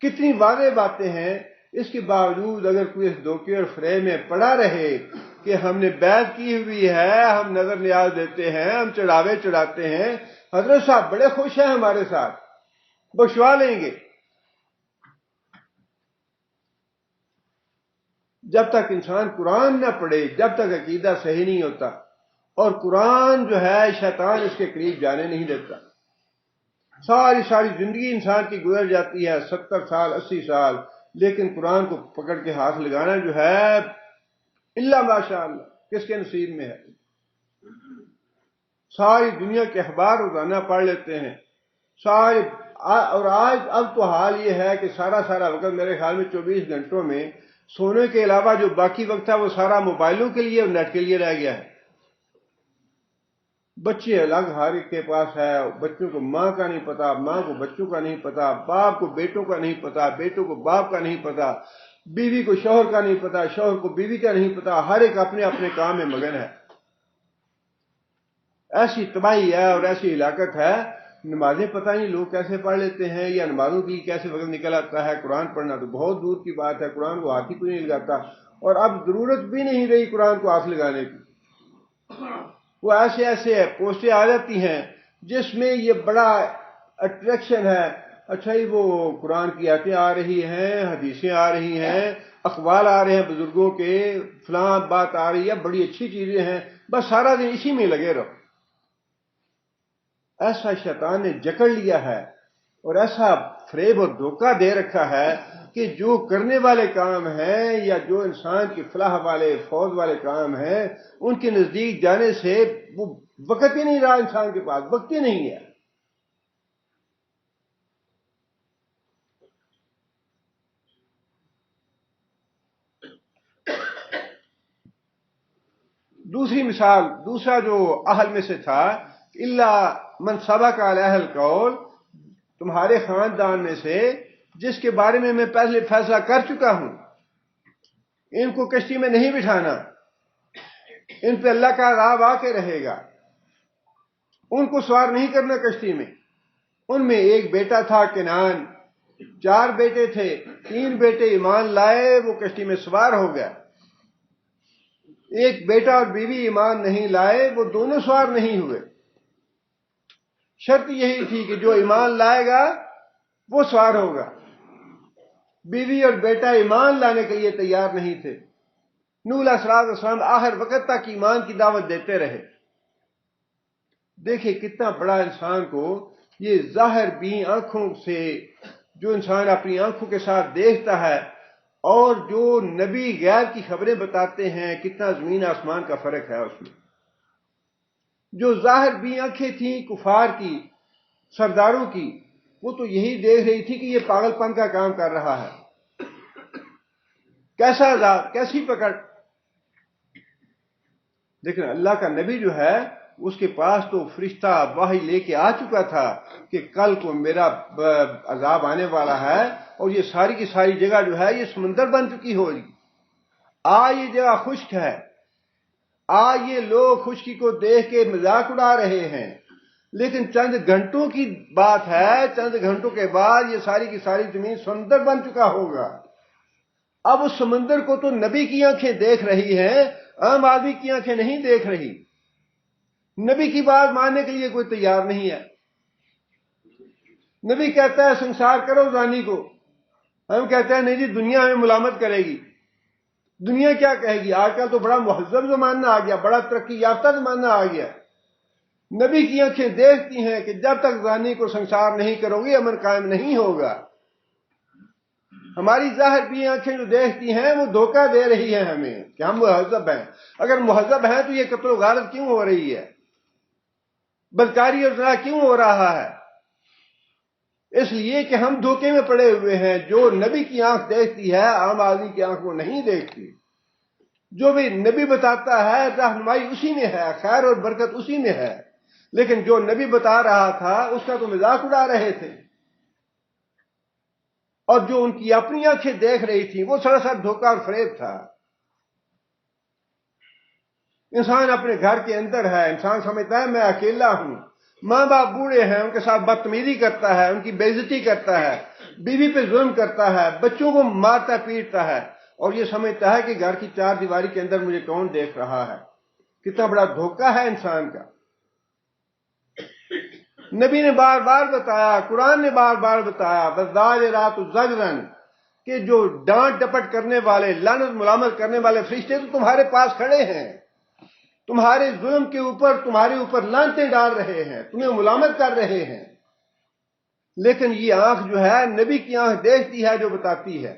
کتنی واضح باتیں ہیں، اس کے باوجود اگر کوئی اس دھوکے اور فریب میں پڑا رہے کہ ہم نے بیعت کی ہوئی ہے، ہم نظر نیاز دیتے ہیں، ہم چڑھاوے چڑھاتے ہیں، حضرت صاحب بڑے خوش ہیں ہمارے ساتھ، بخشوا لیں گے۔ جب تک انسان قرآن نہ پڑھے، جب تک عقیدہ صحیح نہیں ہوتا، اور قرآن جو ہے شیطان اس کے قریب جانے نہیں دیتا۔ ساری زندگی انسان کی گزر جاتی ہے، 70 سال 80 سال، لیکن قرآن کو پکڑ کے ہاتھ لگانا جو ہے اللہ ماشاء اللہ کس کے نصیب میں ہے۔ ساری دنیا کے اخبار روزانہ پڑھ لیتے ہیں اور اب تو حال یہ ہے کہ سارا وقت میرے خیال میں 24 گھنٹوں میں سونے کے علاوہ جو باقی وقت ہے وہ سارا موبائلوں کے لیے اور نیٹ کے لیے رہ گیا ہے۔ بچے الگ ہر ایک کے پاس ہے، بچوں کو ماں کا نہیں پتا، ماں کو بچوں کا نہیں پتا، باپ کو بیٹوں کا نہیں پتا، بیٹوں کو باپ کا نہیں پتا، بیوی کو شوہر کا نہیں پتا، شوہر کو بیوی کا نہیں پتا، ہر ایک اپنے اپنے کام میں مگن ہے۔ ایسی تباہی ہے اور ایسی ہلاکت ہے، نمازیں پتہ نہیں لوگ کیسے پڑھ لیتے ہیں، یا نمازوں کی کیسے وقت نکل آتا ہے۔ قرآن پڑھنا تو بہت دور کی بات ہے، قرآن کو ہاتھ ہی کوئی نہیں لگاتا، اور اب ضرورت بھی نہیں رہی قرآن کو ہاتھ لگانے کی۔ وہ ایسے پوسٹیں آ جاتی ہیں جس میں یہ بڑا اٹریکشن ہے، اچھا ہی وہ قرآن کی آیتیں آ رہی ہیں، حدیثیں آ رہی ہیں، اقوال آ رہے ہیں بزرگوں کے، فلاں بات آ رہی ہے، بڑی اچھی چیزیں ہیں، بس سارا دن اسی میں لگے رہو۔ ایسا شیطان نے جکڑ لیا ہے اور ایسا فریب اور دھوکہ دے رکھا ہے کہ جو کرنے والے کام ہیں یا جو انسان کی فلاح والے فوج والے کام ہیں ان کے نزدیک جانے سے وہ وقت ہی نہیں رہا، انسان کے پاس وقت ہی نہیں ہے۔ دوسری مثال، دوسرا جو اہل میں سے تھا، الا من سبق علیہ القول، تمہارے خاندان میں سے جس کے بارے میں پہلے فیصلہ کر چکا ہوں، ان کو کشتی میں نہیں بٹھانا، ان پہ اللہ کا عذاب آ کے رہے گا، ان کو سوار نہیں کرنا کشتی میں۔ ان میں ایک بیٹا تھا کنعان، 4 بیٹے تھے، 3 بیٹے ایمان لائے، وہ کشتی میں سوار ہو گیا۔ ایک بیٹا اور بیوی ایمان نہیں لائے، وہ دونوں سوار نہیں ہوئے۔ شرط یہی تھی کہ جو ایمان لائے گا وہ سوار ہوگا۔ بیوی اور بیٹا ایمان لانے کے لیے تیار نہیں تھے۔ نوح علیہ السلام آخر وقت تک ایمان کی دعوت دیتے رہے۔ دیکھیں کتنا بڑا انسان کو یہ ظاہر بین آنکھوں سے، جو انسان اپنی آنکھوں کے ساتھ دیکھتا ہے، اور جو نبی غیب کی خبریں بتاتے ہیں، کتنا زمین آسمان کا فرق ہے اس میں۔ جو ظاہر بین آنکھیں تھیں کفار کی، سرداروں کی، وہ تو یہی دیکھ رہی تھی کہ یہ پاگل پن کا کام کر رہا ہے، کیسا عذاب، کیسی پکڑ۔ لیکن اللہ کا نبی جو ہے، اس کے پاس تو فرشتہ وحی لے کے آ چکا تھا کہ کل کو میرا عذاب آنے والا ہے، اور یہ ساری کی ساری جگہ جو ہے یہ سمندر بن چکی ہوگی۔ یہ جگہ خشک ہے، یہ لوگ خشکی کو دیکھ کے مذاق اڑا رہے ہیں، لیکن چند گھنٹوں کی بات ہے، چند گھنٹوں کے بعد یہ ساری کی ساری زمین سمندر بن چکا ہوگا۔ اب اس سمندر کو تو نبی کی آنکھیں دیکھ رہی ہیں، عام آدمی کی آنکھیں نہیں دیکھ رہی۔ نبی کی بات ماننے کے لیے کوئی تیار نہیں ہے۔ نبی کہتا ہے سنسار کرو زانی کو، ہم کہتے ہیں نہیں جی دنیا ہمیں ملامت کرے گی۔ دنیا کیا کہے گی؟ آج کل تو بڑا مہذب زمانہ آ گیا، بڑا ترقی یافتہ زمانہ آ گیا۔ نبی کی آنکھیں دیکھتی ہیں کہ جب تک زانی کو سنسار نہیں کرو گے امن قائم نہیں ہوگا۔ ہماری ظاہر بھی آنکھیں جو دیکھتی ہیں وہ دھوکہ دے رہی ہیں ہمیں کہ ہم مہذب ہیں۔ اگر مہذب ہیں تو یہ قتل و غارت کیوں ہو رہی ہے؟ بدکاری اور زنا کیوں ہو رہا ہے؟ اس لیے کہ ہم دھوکے میں پڑے ہوئے ہیں۔ جو نبی کی آنکھ دیکھتی ہے عام آدمی کی آنکھ وہ نہیں دیکھتی۔ جو بھی نبی بتاتا ہے رہنمائی اسی میں ہے، خیر اور برکت اسی میں ہے، لیکن جو نبی بتا رہا تھا اس کا تو مذاق اڑا رہے تھے، اور جو ان کی اپنی آنکھیں دیکھ رہی تھی وہ سراسر دھوکہ اور فریب تھا۔ انسان اپنے گھر کے اندر ہے، انسان سمجھتا ہے میں اکیلا ہوں، ماں باپ بوڑھے ہیں، ان کے ساتھ بدتمیزی کرتا ہے، ان کی بے عزتی کرتا ہے، بیوی پہ ظلم کرتا ہے، بچوں کو مارتا پیٹتا ہے، اور یہ سمجھتا ہے کہ گھر کی 4 دیواری کے اندر مجھے کون دیکھ رہا ہے۔ کتنا بڑا دھوکہ ہے انسان کا۔ نبی نے بار بار بتایا، قرآن نے بار بار بتایا، وَالزَّاجِرَاتُ زَجْرًا، کہ جو ڈانٹ ڈپٹ کرنے والے، لعنت ملامت کرنے والے فرشتے تو تمہارے پاس کھڑے ہیں، تمہارے ظلم کے اوپر، تمہارے اوپر لعنتیں ڈال رہے ہیں، تمہیں ملامت کر رہے ہیں، لیکن یہ آنکھ جو ہے نبی کی آنکھ دیکھتی ہے جو بتاتی ہے۔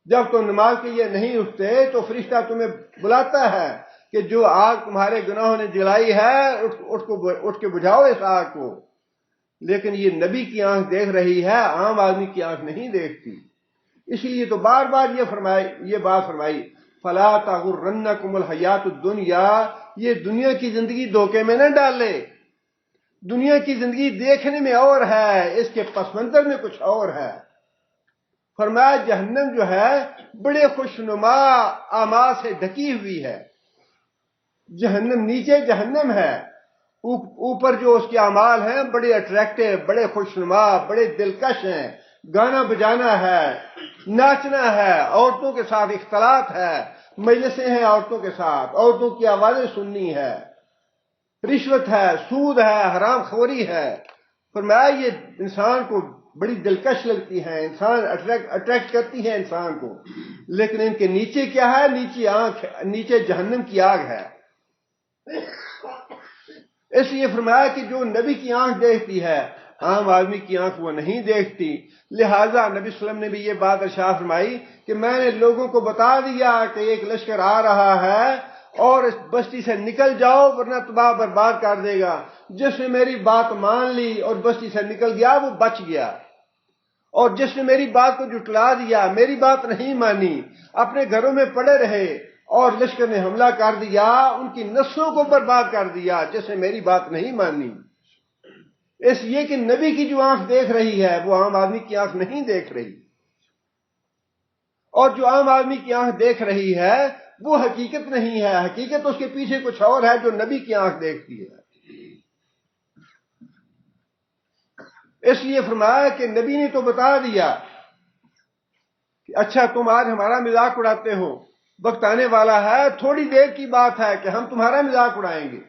جب تم نماز کے لیے نہیں اٹھتے تو فرشتہ تمہیں بلاتا ہے کہ جو آگ تمہارے گناہوں نے جلائی ہے اٹھ کے بجھاؤ اس آگ کو، لیکن یہ نبی کی آنکھ دیکھ رہی ہے، عام آدمی کی آنکھ نہیں دیکھتی۔ اسی لیے تو بار بار یہ بات فرمائی، فَلَا تَغُرَّنَّكُمُ الْحَيَاةُ الدُّنْيَا، یہ دنیا کی زندگی دھوکے میں نہ ڈالے۔ دنیا کی زندگی دیکھنے میں اور ہے، اس کے پس منظر میں کچھ اور ہے۔ فرمایا جہنم جو ہے بڑے خوشنما اعمال سے ڈھکی ہوئی ہے۔ جہنم نیچے جہنم ہے، اوپر جو اس کے اعمال ہیں بڑے اٹریکٹیو، بڑے خوشنما، بڑے دلکش ہیں۔ گانا بجانا ہے، ناچنا ہے، عورتوں کے ساتھ اختلاط ہے، مجلسیں ہیں عورتوں کے ساتھ، عورتوں کی آوازیں سننی ہے، رشوت ہے، سود ہے، حرام خوری ہے۔ فرمایا یہ انسان کو بڑی دلکش لگتی ہیں، انسان اٹریکٹ کرتی ہیں انسان کو، لیکن ان کے نیچے کیا ہے؟ نیچے جہنم کی آگ ہے۔ اس لیے فرمایا کہ جو نبی کی آنکھ دیکھتی ہے عام آدمی کی آنکھ وہ نہیں دیکھتی۔ لہٰذا نبی صلی اللہ علیہ وسلم نے بھی یہ بات ارشاد فرمائی کہ میں نے لوگوں کو بتا دیا کہ ایک لشکر آ رہا ہے اور اس بستی سے نکل جاؤ ورنہ تباہ برباد کر دے گا۔ جس نے میری بات مان لی اور بستی سے نکل گیا وہ بچ گیا، اور جس نے میری بات کو جھٹلا دیا، میری بات نہیں مانی، اپنے گھروں میں پڑے رہے اور لشکر نے حملہ کر دیا، ان کی نسلوں کو برباد کر دیا جس نے میری بات نہیں مانی، اس لیے کہ نبی کی جو آنکھ دیکھ رہی ہے وہ عام آدمی کی آنکھ نہیں دیکھ رہی، اور جو عام آدمی کی آنکھ دیکھ رہی ہے وہ حقیقت نہیں ہے، حقیقت اس کے پیچھے کچھ اور ہے جو نبی کی آنکھ دیکھتی ہے۔ اس لیے فرمایا کہ نبی نے تو بتا دیا کہ اچھا تم آج ہمارا مذاق اڑاتے ہو، وقت آنے والا ہے، تھوڑی دیر کی بات ہے کہ ہم تمہارا مذاق اڑائیں گے۔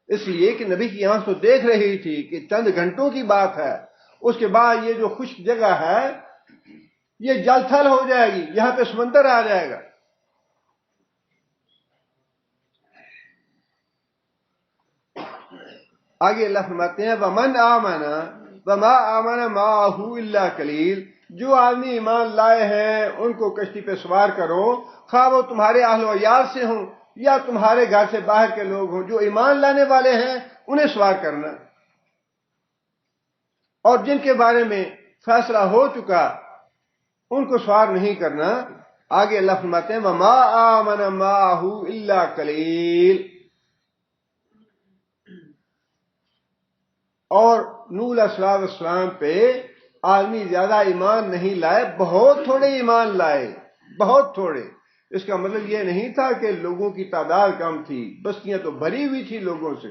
اس لیے کہ نبی کی آنکھ تو دیکھ رہی تھی کہ چند گھنٹوں کی بات ہے، اس کے بعد یہ جو خشک جگہ ہے یہ جل تھل ہو جائے گی، یہاں پہ سمندر آ جائے گا۔ آگے اللہ فرماتے ہیں وَمَنْ آمَنَ وَمَا آمَنَ مَعَهُ إِلَّا قَلِيلٌ، جو آدمی ایمان لائے ہیں ان کو کشتی پہ سوار کرو، خواہ وہ تمہارے اہل و عیال سے ہوں یا تمہارے گھر سے باہر کے لوگ ہوں، جو ایمان لانے والے ہیں انہیں سوار کرنا، اور جن کے بارے میں فیصلہ ہو چکا ان کو سوار نہیں کرنا۔ آگے اللہ فرماتے ہیں وَمَا آمَنَ مَعَهُ إِلَّا قَلِيلٌ، اور نوح علیہ السلام پہ آدمی زیادہ ایمان نہیں لائے، بہت تھوڑے ایمان لائے، بہت تھوڑے۔ اس کا مطلب یہ نہیں تھا کہ لوگوں کی تعداد کم تھی، بستیاں تو بھری ہوئی تھی لوگوں سے،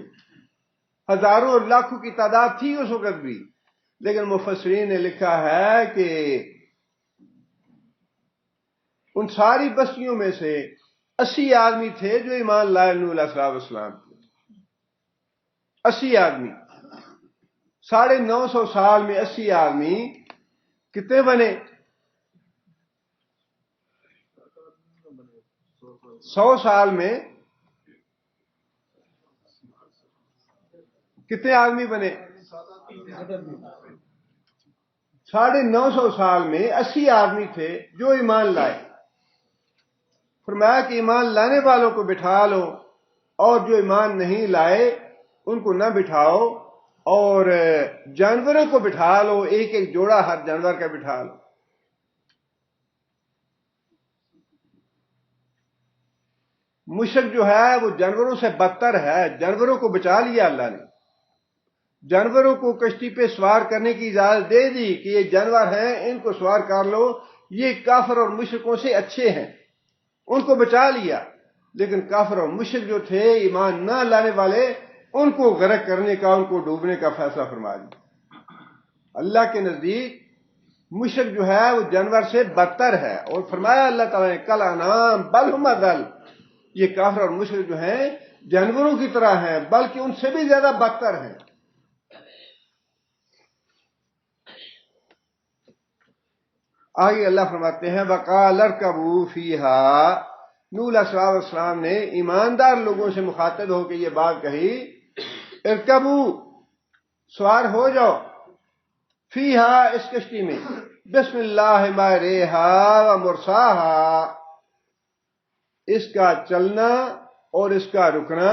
ہزاروں اور لاکھوں کی تعداد تھی اس وقت بھی، لیکن مفسرین نے لکھا ہے کہ ان ساری بستیوں میں سے 80 آدمی تھے جو ایمان لائے نوح علیہ السلام پہ، 80 آدمی۔ 950 سال میں 80 آدمی کتنے بنے؟ 100 سال میں کتنے آدمی بنے؟ 950 سال میں 80 آدمی تھے جو ایمان لائے۔ فرمایا کہ ایمان لانے والوں کو بٹھا لو اور جو ایمان نہیں لائے ان کو نہ بٹھاؤ، اور جانوروں کو بٹھا لو، ایک ایک جوڑا ہر جانور کا بٹھا لو۔ مشرک جو ہے وہ جانوروں سے بدتر ہے، جانوروں کو بچا لیا اللہ نے، جانوروں کو کشتی پہ سوار کرنے کی اجازت دے دی کہ یہ جانور ہیں ان کو سوار کر لو، یہ کافر اور مشرکوں سے اچھے ہیں، ان کو بچا لیا۔ لیکن کافر اور مشرک جو تھے ایمان نہ لانے والے، ان کو غرق کرنے کا، ان کو ڈوبنے کا فیصلہ فرما دیا۔ اللہ کے نزدیک مشرک جو ہے وہ جانور سے بدتر ہے، اور فرمایا اللہ تعالیٰ نے کل انعام بل ہم اضل، یہ کافر اور مشرک جو ہیں جانوروں کی طرح ہیں بلکہ ان سے بھی زیادہ بدتر ہیں۔ آگے اللہ فرماتے ہیں وَقَالَ ارْكَبُوا فِيهَا، نوح علیہ السلام نے ایماندار لوگوں سے مخاطب ہو کے یہ بات کہی، ارکبو، سوار ہو جاؤ، فیہا، اس کشتی میں، بسم اللہ ماریہا و مرساہا، اس کا چلنا اور اس کا رکنا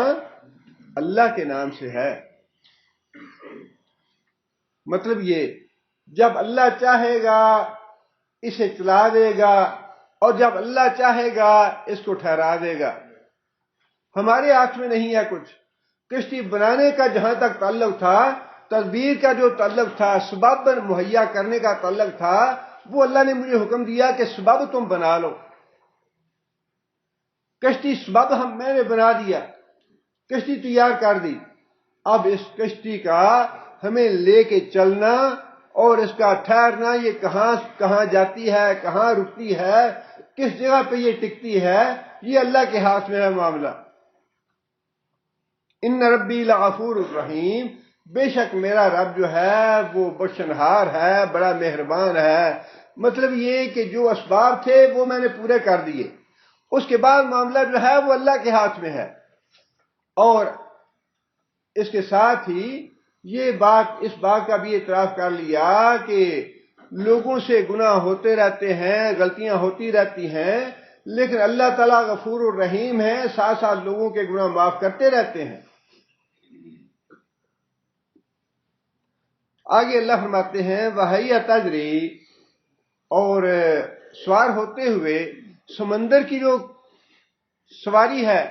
اللہ کے نام سے ہے۔ مطلب یہ جب اللہ چاہے گا اسے چلا دے گا، اور جب اللہ چاہے گا اس کو ٹھہرا دے گا، ہمارے ہاتھ میں نہیں ہے کچھ۔ کشتی بنانے کا جہاں تک تعلق تھا، تدبیر کا جو تعلق تھا، سبب مہیا کرنے کا تعلق تھا، وہ اللہ نے مجھے حکم دیا کہ سبب تم بنا لو۔ کشتی سبب میں نے بنا دیا، کشتی تیار کر دی، اب اس کشتی کا ہمیں لے کے چلنا اور اس کا ٹھہرنا، یہ کہاں کہاں جاتی ہے، کہاں رکتی ہے، کس جگہ پہ یہ ٹکتی ہے، یہ اللہ کے ہاتھ میں ہے معاملہ۔ ان ربی لغفور الرحیم، بے شک میرا رب جو ہے وہ بخشنہار ہے، بڑا مہربان ہے۔ مطلب یہ کہ جو اسباب تھے وہ میں نے پورے کر دیے، اس کے بعد معاملہ جو ہے وہ اللہ کے ہاتھ میں ہے۔ اور اس کے ساتھ ہی اس بات کا بھی اعتراف کر لیا کہ لوگوں سے گناہ ہوتے رہتے ہیں، غلطیاں ہوتی رہتی ہیں، لیکن اللہ تعالیٰ غفور الرحیم ہے، ساتھ ساتھ لوگوں کے گناہ معاف کرتے رہتے ہیں۔ آگے اللہ فرماتے ہیں وَهِيَ تَجْرِي، اور سوار ہوتے ہوئے سمندر کی جو سواری ہے،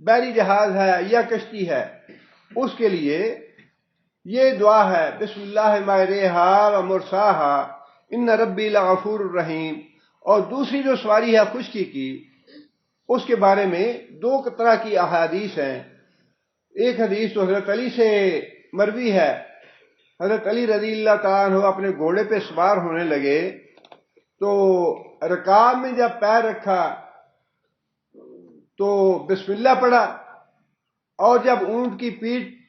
بحری جہاز ہے یا کشتی ہے، اس کے لیے یہ دعا ہے، بسم اللہ مجریہا و مرساہا ان ربی لغفور الرحیم۔ اور دوسری جو سواری ہے خشکی کی، اس کے بارے میں دو طرح کی احادیث ہیں۔ ایک حدیث تو حضرت علی سے مروی ہے، حضرت علی رضی اللہ تعالیٰ عنہ اپنے گھوڑے پہ سوار ہونے لگے تو رکاب میں جب پیر رکھا تو بسم اللہ پڑھا، اور جب اونٹ کی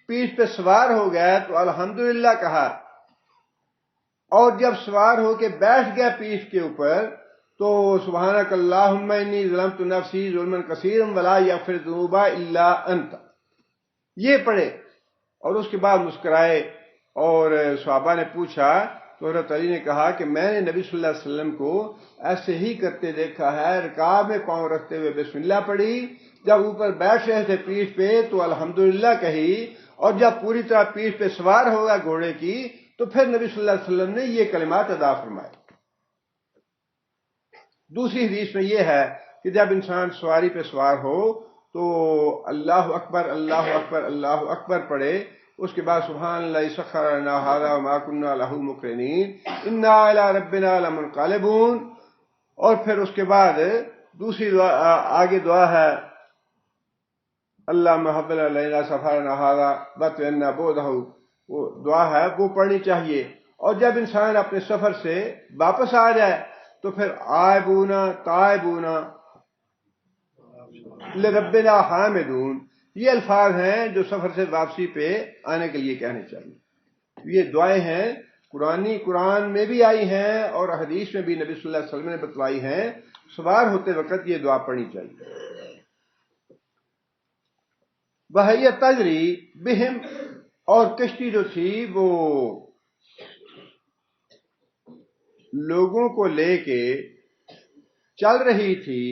پیٹھ پہ سوار ہو گیا تو الحمدللہ کہا، اور جب سوار ہو کے بیٹھ گیا پیٹھ کے اوپر تو سبحانک اللہم انی ظلمت نفسی ظلما کثیرا ولا یغفر الذنوب الا انت، یہ پڑھے، اور اس کے بعد مسکرائے۔ اور صحابہ نے پوچھا تو حضرت علی نے کہا کہ میں نے نبی صلی اللہ علیہ وسلم کو ایسے ہی کرتے دیکھا ہے، رکاب میں پاؤں رکھتے ہوئے بسم اللہ پڑھی، جب اوپر بیٹھ رہے تھے پیٹھ پہ تو الحمدللہ کہی، اور جب پوری طرح پیٹھ پہ سوار ہوگا گھوڑے کی تو پھر نبی صلی اللہ علیہ وسلم نے یہ کلمات ادا فرمائے۔ دوسری حدیث میں یہ ہے کہ جب انسان سواری پہ سوار ہو تو اللہ اکبر اللہ اکبر اللہ اکبر پڑھے، اس کے بعد سبحان اللہ سخر لنا ھذا وما كنا له مقرنین انا الی ربنا لمنقلبون۔ اور پھر اس کے بعد دوسری دعا، آگے دعا ہے اللہ محبل علینا سفرنا ھذا وطعنا بودہ، وہ دعا ہے وہ پڑھنی چاہیے۔ اور جب انسان اپنے سفر سے واپس آ جائے تو پھر آئبونا تائبونا لربنا حامدون، یہ الفاظ ہیں جو سفر سے واپسی پہ آنے کے لیے کہنے چاہیے۔ یہ دعائیں ہیں، قرآن میں بھی آئی ہیں اور حدیث میں بھی نبی صلی اللہ علیہ وسلم نے بتلائی ہیں، سوار ہوتے وقت یہ دعا پڑھنی چاہیے۔ وَهِيَ تَجْرِي بِهِمْ، اور کشتی جو تھی وہ لوگوں کو لے کے چل رہی تھی،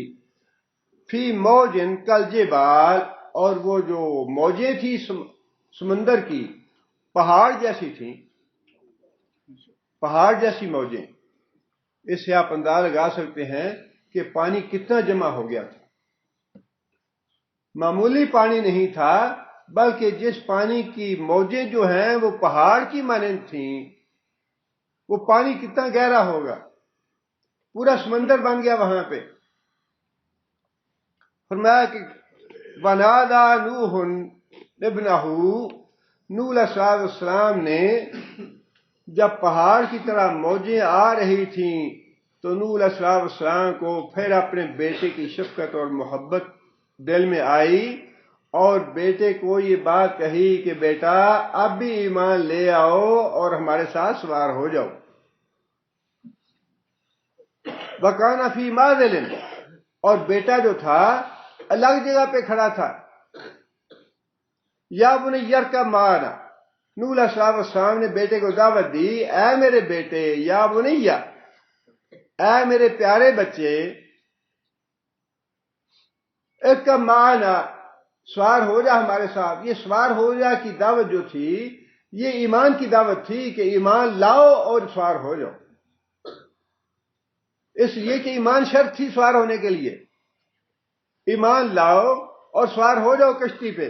فی موجن کالجبال، اور وہ جو موجیں تھی سمندر کی پہاڑ جیسی تھیں، پہاڑ جیسی موجیں۔ اس سے آپ اندازہ لگا سکتے ہیں کہ پانی کتنا جمع ہو گیا تھا۔ معمولی پانی نہیں تھا، بلکہ جس پانی کی موجیں جو ہیں وہ پہاڑ کی مانند تھیں، وہ پانی کتنا گہرا ہوگا، پورا سمندر بن گیا وہاں پہ۔ فرمایا کہ وَنَادَى نُوحٌ ابْنَهُ، نوح علیہ السلام نے جب پہاڑ کی طرح موجیں آ رہی تھیں تو نوح علیہ السلام کو پھر اپنے بیٹے کی شفقت اور محبت دل میں آئی، اور بیٹے کو یہ بات کہی کہ بیٹا اب بھی ایمان لے آؤ اور ہمارے ساتھ سوار ہو جاؤ۔ وَكَانَ فِي مَعْزِلٍ، اور بیٹا جو تھا الگ جگہ پہ کھڑا تھا۔ یا بنی ارکب معنا، نوح علیہ السلام نے بیٹے کو دعوت دی، اے میرے بیٹے، یا بنیا، اے میرے پیارے بچے، ارکب معنا، سوار ہو جا ہمارے ساتھ۔ یہ سوار ہو جا کی دعوت جو تھی یہ ایمان کی دعوت تھی کہ ایمان لاؤ اور سوار ہو جاؤ، اس لیے کہ ایمان شرط تھی سوار ہونے کے لیے۔ ایمان لاؤ اور سوار ہو جاؤ کشتی پہ۔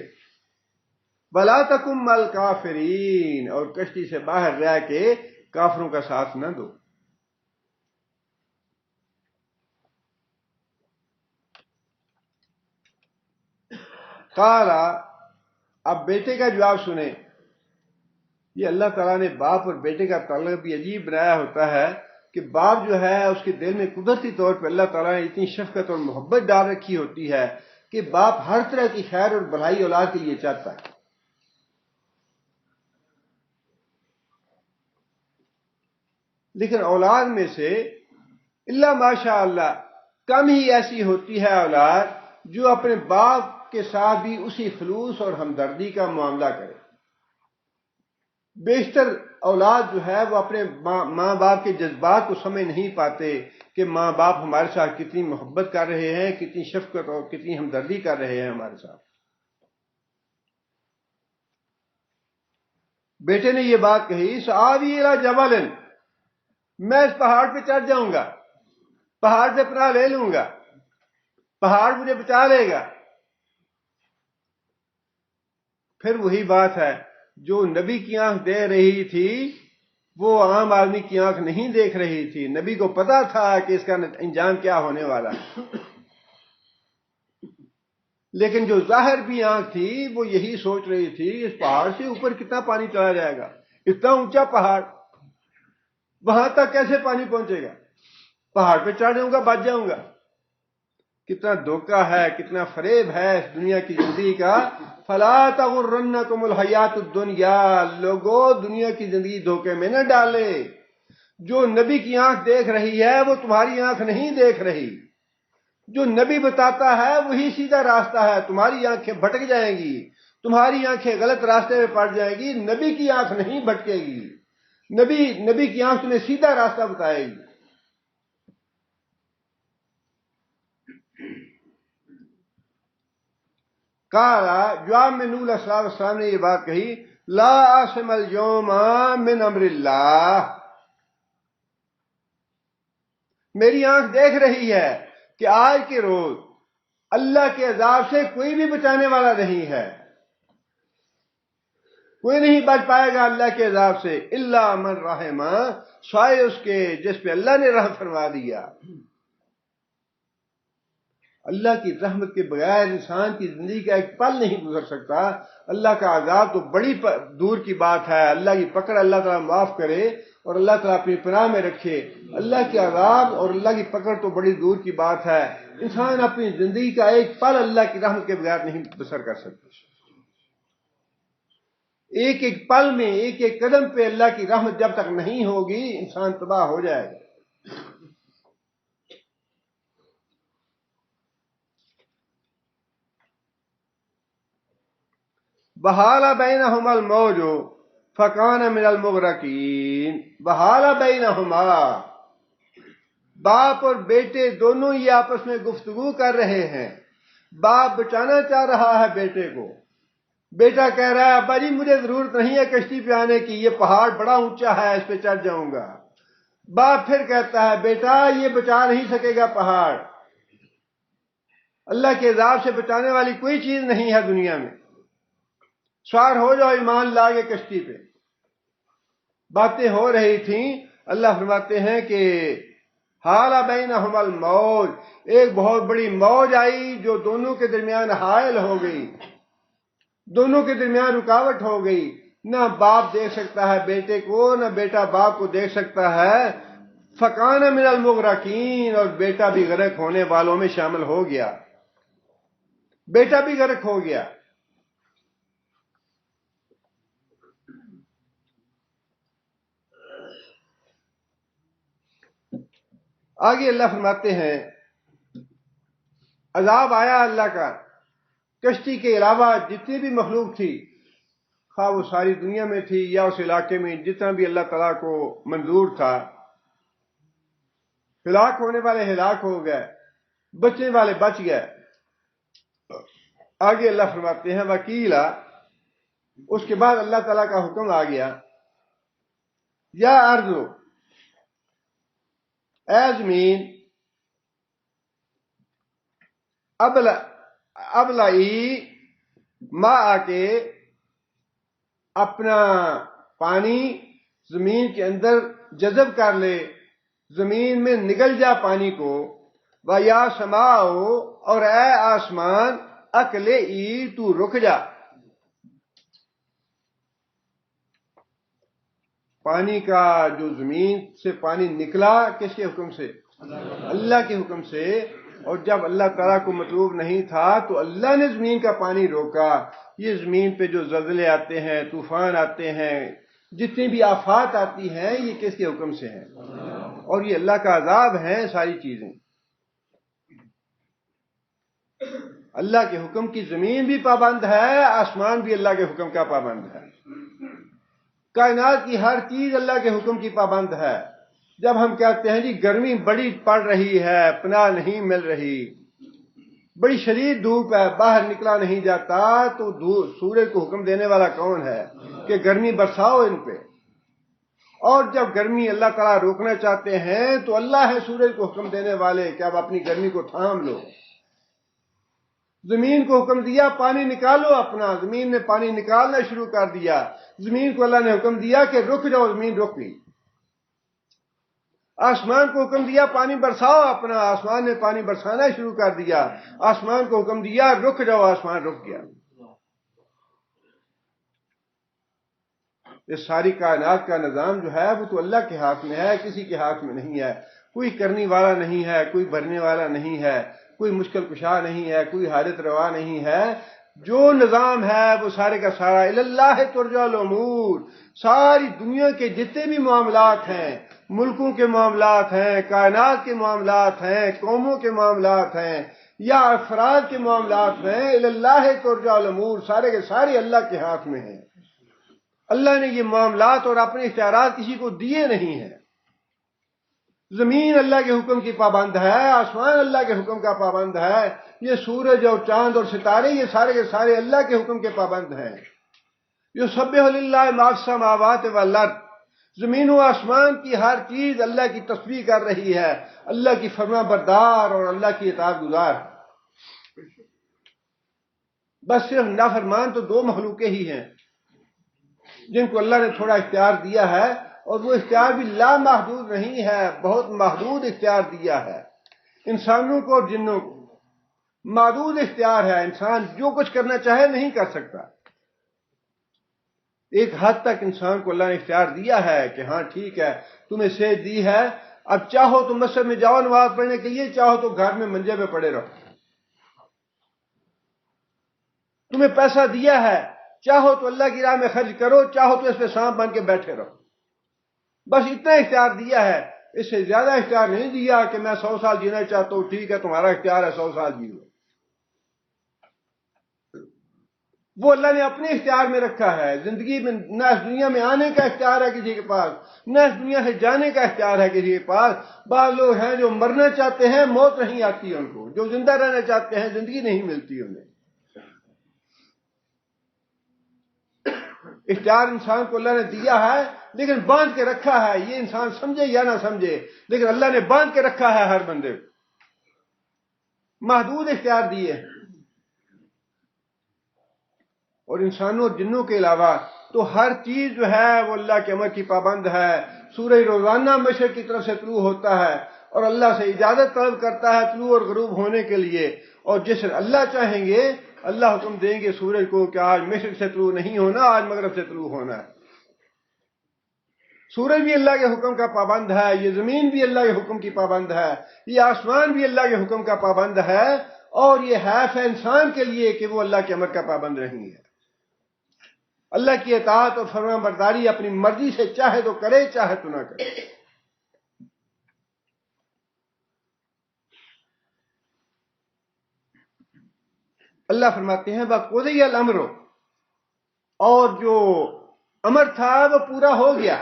وَلَا تَكُن مَّعَ الْكَافِرِينَ، اور کشتی سے باہر رہ کے کافروں کا ساتھ نہ دو۔ قال، اب بیٹے کا جواب سنیں۔ یہ اللہ تعالیٰ نے باپ اور بیٹے کا تعلق بھی عجیب بنایا ہوتا ہے کہ باپ جو ہے اس کے دل میں قدرتی طور پہ اللہ تعالیٰ نے اتنی شفقت اور محبت ڈال رکھی ہوتی ہے کہ باپ ہر طرح کی خیر اور بھلائی اولاد کے لیے چاہتا ہے۔ لیکن اولاد میں سے اللہ ماشاء اللہ کم ہی ایسی ہوتی ہے اولاد جو اپنے باپ کے ساتھ بھی اسی خلوص اور ہمدردی کا معاملہ کرے۔ بیشتر اولاد جو ہے وہ اپنے ماں باپ کے جذبات کو سمجھ نہیں پاتے کہ ماں باپ ہمارے ساتھ کتنی محبت کر رہے ہیں، کتنی شفقت اور کتنی ہمدردی کر رہے ہیں ہمارے ساتھ۔ بیٹے نے یہ بات کہی، سآوی الی جبل، میں اس پہاڑ پہ چڑھ جاؤں گا۔ پہاڑ سے پناہ لے لوں گا، پہاڑ مجھے بچا لے گا۔ پھر وہی بات ہے، جو نبی کی آنکھ دے رہی تھی وہ عام آدمی کی آنکھ نہیں دیکھ رہی تھی۔ نبی کو پتا تھا کہ اس کا انجام کیا ہونے والا ہے، لیکن جو ظاہر بھی آنکھ تھی وہ یہی سوچ رہی تھی اس پہاڑ سے اوپر کتنا پانی چلا جائے گا، اتنا اونچا پہاڑ، وہاں تک کیسے پانی پہنچے گا، پہاڑ پہ چڑھ جاؤں گا، بچ جاؤں گا۔ کتنا دھوکہ ہے، کتنا فریب ہے اس دنیا کی زندگی کا۔ فلا تغرنکم الحیات الدنیا، لوگوں دنیا کی زندگی دھوکے میں نہ ڈالے۔ جو نبی کی آنکھ دیکھ رہی ہے وہ تمہاری آنکھ نہیں دیکھ رہی۔ جو نبی بتاتا ہے وہی سیدھا راستہ ہے، تمہاری آنکھیں بھٹک جائیں گی، تمہاری آنکھیں غلط راستے میں پڑ جائیں گی۔ نبی کی آنکھ نہیں بھٹکے گی، نبی کی آنکھ تمہیں سیدھا راستہ بتائے گی۔ کہا جواب میں نوح علیہ السلام نے یہ بات کہی، لا عاصم اليوم من امر اللہ، میری آنکھ دیکھ رہی ہے کہ آج کے روز اللہ کے عذاب سے کوئی بھی بچانے والا نہیں ہے، کوئی نہیں بچ پائے گا اللہ کے عذاب سے، الا من رحم، سوائے اس کے جس پہ اللہ نے رحم فرما دیا۔ اللہ کی رحمت کے بغیر انسان کی زندگی کا ایک پل نہیں گزر سکتا۔ اللہ کا عذاب تو بڑی دور کی بات ہے، اللہ کی پکڑ اللہ تعالیٰ معاف کرے اور اللہ تعالیٰ اپنی پناہ میں رکھے۔ اللہ کے عذاب اور اللہ کی پکڑ تو بڑی دور کی بات ہے، انسان اپنی زندگی کا ایک پل اللہ کی رحمت کے بغیر نہیں بسر کر سکتا۔ ایک ایک پل میں، ایک ایک قدم پہ اللہ کی رحمت جب تک نہیں ہوگی انسان تباہ ہو جائے گا۔ بحال بینہما الموج فکان من المغرقین، بحال بینہما، باپ اور بیٹے دونوں ہی آپس میں گفتگو کر رہے ہیں۔ باپ بچانا چاہ رہا ہے بیٹے کو، بیٹا کہہ رہا ہے ابا جی مجھے ضرورت نہیں ہے کشتی پہ آنے کی، یہ پہاڑ بڑا اونچا ہے، اس پہ چڑھ جاؤں گا۔ باپ پھر کہتا ہے بیٹا یہ بچا نہیں سکے گا پہاڑ، اللہ کے عذاب سے بچانے والی کوئی چیز نہیں ہے دنیا میں، سوار ہو جاؤ ایمان لا کے کشتی پہ۔ باتیں ہو رہی تھیں، اللہ فرماتے ہیں کہ حال بینہما الموج، ایک بہت بڑی موج آئی جو دونوں کے درمیان حائل ہو گئی، دونوں کے درمیان رکاوٹ ہو گئی۔ نہ باپ دیکھ سکتا ہے بیٹے کو، نہ بیٹا باپ کو دیکھ سکتا ہے۔ فکان من المغرقین، اور بیٹا بھی غرق ہونے والوں میں شامل ہو گیا، بیٹا بھی غرق ہو گیا۔ آگے اللہ فرماتے ہیں عذاب آیا اللہ کا، کشتی کے علاوہ جتنی بھی مخلوق تھی، خواہ وہ ساری دنیا میں تھی یا اس علاقے میں جتنا بھی اللہ تعالیٰ کو منظور تھا، ہلاک ہونے والے ہلاک ہو گئے، بچنے والے بچ گئے۔ آگے اللہ فرماتے ہیں وکیلا، اس کے بعد اللہ تعالیٰ کا حکم آ گیا، یا ارض، اے زمین، ابلعی، ماں آ کے اپنا پانی زمین کے اندر جذب کر لے، زمین میں نگل جا پانی کو، وَيَا سَمَاءُ، اور اے آسمان، اقلعی، تو رک جا۔ پانی کا جو زمین سے پانی نکلا کس کے حکم سے؟ اللہ کے حکم سے۔ اور جب اللہ تعالیٰ کو مطلوب نہیں تھا تو اللہ نے زمین کا پانی روکا۔ یہ زمین پہ جو زلزلے آتے ہیں، طوفان آتے ہیں، جتنی بھی آفات آتی ہیں، یہ کس کے حکم سے ہیں؟ اور یہ اللہ کا عذاب ہیں ساری چیزیں۔ اللہ کے حکم کی زمین بھی پابند ہے، آسمان بھی اللہ کے حکم کا پابند ہے، کائنات کی ہر چیز اللہ کے حکم کی پابند ہے۔ جب ہم کہتے ہیں جی گرمی بڑی پڑ رہی ہے، پناہ نہیں مل رہی، بڑی شدید دھوپ ہے، باہر نکلا نہیں جاتا، تو سورج کو حکم دینے والا کون ہے کہ گرمی برساؤ ان پہ؟ اور جب گرمی اللہ تعالیٰ روکنا چاہتے ہیں تو اللہ ہے سورج کو حکم دینے والے کہ اب اپنی گرمی کو تھام لو. زمین کو حکم دیا پانی نکالو اپنا، زمین نے پانی نکالنا شروع کر دیا. زمین کو اللہ نے حکم دیا کہ رک جاؤ، زمین رک گئی. آسمان کو حکم دیا پانی برساؤ اپنا، آسمان نے پانی برسانا شروع کر دیا. آسمان کو حکم دیا رک جاؤ، آسمان رک گیا. یہ ساری کائنات کا نظام جو ہے وہ تو اللہ کے ہاتھ میں ہے، کسی کے ہاتھ میں نہیں ہے. کوئی کرنے والا نہیں ہے، کوئی بھرنے والا نہیں ہے، کوئی مشکل کشا نہیں ہے، کوئی حاجت روا نہیں ہے. جو نظام ہے وہ سارے کا سارا اللہ ترجع الامور. ساری دنیا کے جتنے بھی معاملات ہیں، ملکوں کے معاملات ہیں، کائنات کے معاملات ہیں، قوموں کے معاملات ہیں یا افراد کے معاملات ہیں، اللہ ترجع الامور، سارے کے سارے اللہ کے ہاتھ میں ہیں. اللہ نے یہ معاملات اور اپنے اختیارات کسی کو دیے نہیں ہیں. زمین اللہ کے حکم کی پابند ہے، آسمان اللہ کے حکم کا پابند ہے، یہ سورج اور چاند اور ستارے یہ سارے کے سارے اللہ کے حکم کے پابند ہیں. یسبح للہ ما فی السماوات والارض، زمین و آسمان کی ہر چیز اللہ کی تسبیح کر رہی ہے، اللہ کی فرما بردار اور اللہ کی اطاعت گزار. بس صرف نافرمان تو دو مخلوقیں ہی ہیں جن کو اللہ نے تھوڑا اختیار دیا ہے، اور وہ اختیار بھی لامحدود نہیں ہے، بہت محدود اختیار دیا ہے. انسانوں کو اور جنوں کو محدود اختیار ہے. انسان جو کچھ کرنا چاہے نہیں کر سکتا. ایک حد تک انسان کو اللہ نے اختیار دیا ہے کہ ہاں ٹھیک ہے تمہیں صحت دی ہے، اب چاہو تو مسجد میں جاؤ نماز پڑھنے کے لیے، چاہو تو گھر میں منجے پہ پڑے رہو. تمہیں پیسہ دیا ہے، چاہو تو اللہ کی راہ میں خرچ کرو، چاہو تو اس پہ سانپ بن کے بیٹھے رہو. بس اتنا اختیار دیا ہے، اس سے زیادہ اختیار نہیں دیا کہ میں 100 سال جینا چاہتا ہوں، ٹھیک ہے تمہارا اختیار ہے 100 سال جی لو. وہ اللہ نے اپنے اختیار میں رکھا ہے. زندگی میں نہ اس دنیا میں آنے کا اختیار ہے کسی کے پاس، نہ اس دنیا سے جانے کا اختیار ہے کسی کے پاس. بعض لوگ ہیں جو مرنا چاہتے ہیں موت نہیں آتی ان کو، جو زندہ رہنا چاہتے ہیں زندگی نہیں ملتی انہیں. اختیار انسان کو اللہ نے دیا ہے لیکن باندھ کے رکھا ہے، یہ انسان سمجھے یا نہ سمجھے لیکن اللہ نے باندھ کے رکھا ہے ہر بندے کو. محدود اختیار دیے ہیں. اور انسانوں اور جنوں کے علاوہ تو ہر چیز جو ہے وہ اللہ کے امر کی پابند ہے. سورج روزانہ مشرق کی طرف سے طلوع ہوتا ہے اور اللہ سے اجازت طلب کرتا ہے طلوع اور غروب ہونے کے لیے، اور جس اللہ چاہیں گے اللہ حکم دیں گے سورج کو کہ آج مشرق سے طلوع نہیں ہونا، آج مغرب سے طلوع ہونا ہے. سورج بھی اللہ کے حکم کا پابند ہے، یہ زمین بھی اللہ کے حکم کی پابند ہے، یہ آسمان بھی اللہ کے حکم کا پابند ہے، اور یہ حیف ہے انسان کے لیے کہ وہ اللہ کے امر کا پابند نہیں ہے. اللہ کی اطاعت اور فرما برداری اپنی مرضی سے چاہے تو کرے چاہے تو نہ کرے. اللہ فرماتے ہیں وَقُضِيَ الْأَمْرُ، اور جو امر تھا وہ پورا ہو گیا،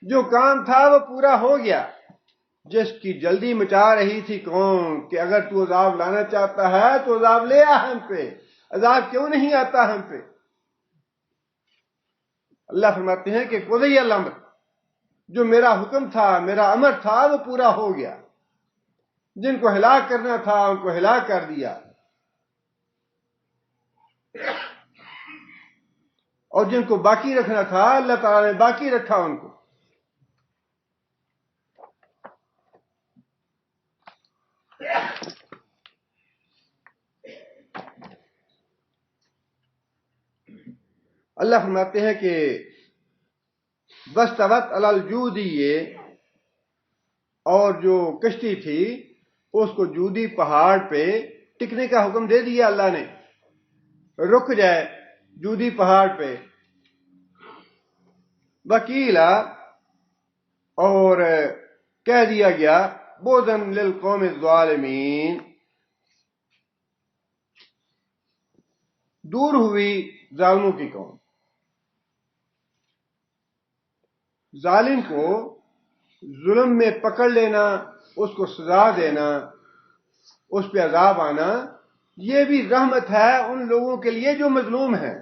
جو کام تھا وہ پورا ہو گیا. جس کی جلدی مچا رہی تھی قوم کہ اگر تو عذاب لانا چاہتا ہے تو عذاب لے آ ہم پہ، عذاب کیوں نہیں آتا ہم پہ. اللہ فرماتے ہیں کہ قُضِيَ الْأَمْرُ، جو میرا حکم تھا میرا امر تھا وہ پورا ہو گیا. جن کو ہلاک کرنا تھا ان کو ہلاک کر دیا، اور جن کو باقی رکھنا تھا اللہ تعالیٰ نے باقی رکھا ان کو. اللہ فرماتے ہیں کہ وَاسْتَوَتْ عَلَى الْجُودِيِّ، اور جو کشتی تھی اس کو جودی پہاڑ پہ ٹکنے کا حکم دے دیا اللہ نے، رک جائے جودی پہاڑ پہ. وکیلا، اور کہہ دیا گیا بُعْدًا لِلْقَوْمِ الظَّالِمِينَ، دور ہوئی ظالموں کی قوم. ظالم کو ظلم میں پکڑ لینا، اس کو سزا دینا، اس پہ عذاب آنا، یہ بھی رحمت ہے ان لوگوں کے لیے جو مظلوم ہیں.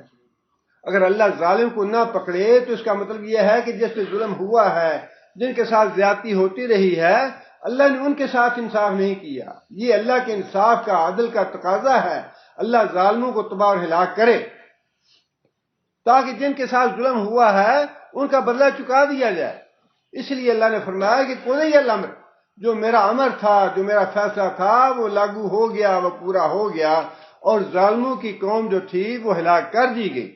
اگر اللہ ظالم کو نہ پکڑے تو اس کا مطلب یہ ہے کہ جس پہ ظلم ہوا ہے، جن کے ساتھ زیادتی ہوتی رہی ہے، اللہ نے ان کے ساتھ انصاف نہیں کیا۔ یہ اللہ کے انصاف کا، عدل کا تقاضا ہے۔ اللہ ظالموں کو تباہ اور ہلاک کرے تاکہ جن کے ساتھ ظلم ہوا ہے ان کا بدلہ چکا دیا جائے۔ اس لیے اللہ نے فرمایا کہ کوئی الامر، جو میرا امر تھا، جو میرا فیصلہ تھا، وہ لاگو ہو گیا، وہ پورا ہو گیا، اور ظالموں کی قوم جو تھی وہ ہلاک کر دی گئی۔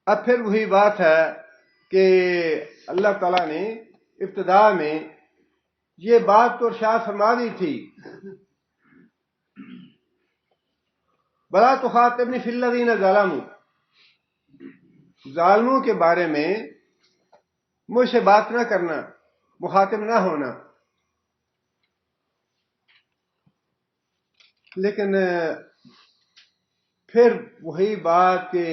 اب پھر وہی بات ہے کہ اللہ تعالیٰ نے ابتدا میں یہ بات تو ارشاد فرما دی تھی، بلا تخاطبنی فی الذین ظلموا، ظالموں کے بارے میں مجھ سے بات نہ کرنا، مخاطب نہ ہونا۔ لیکن پھر وہی بات کہ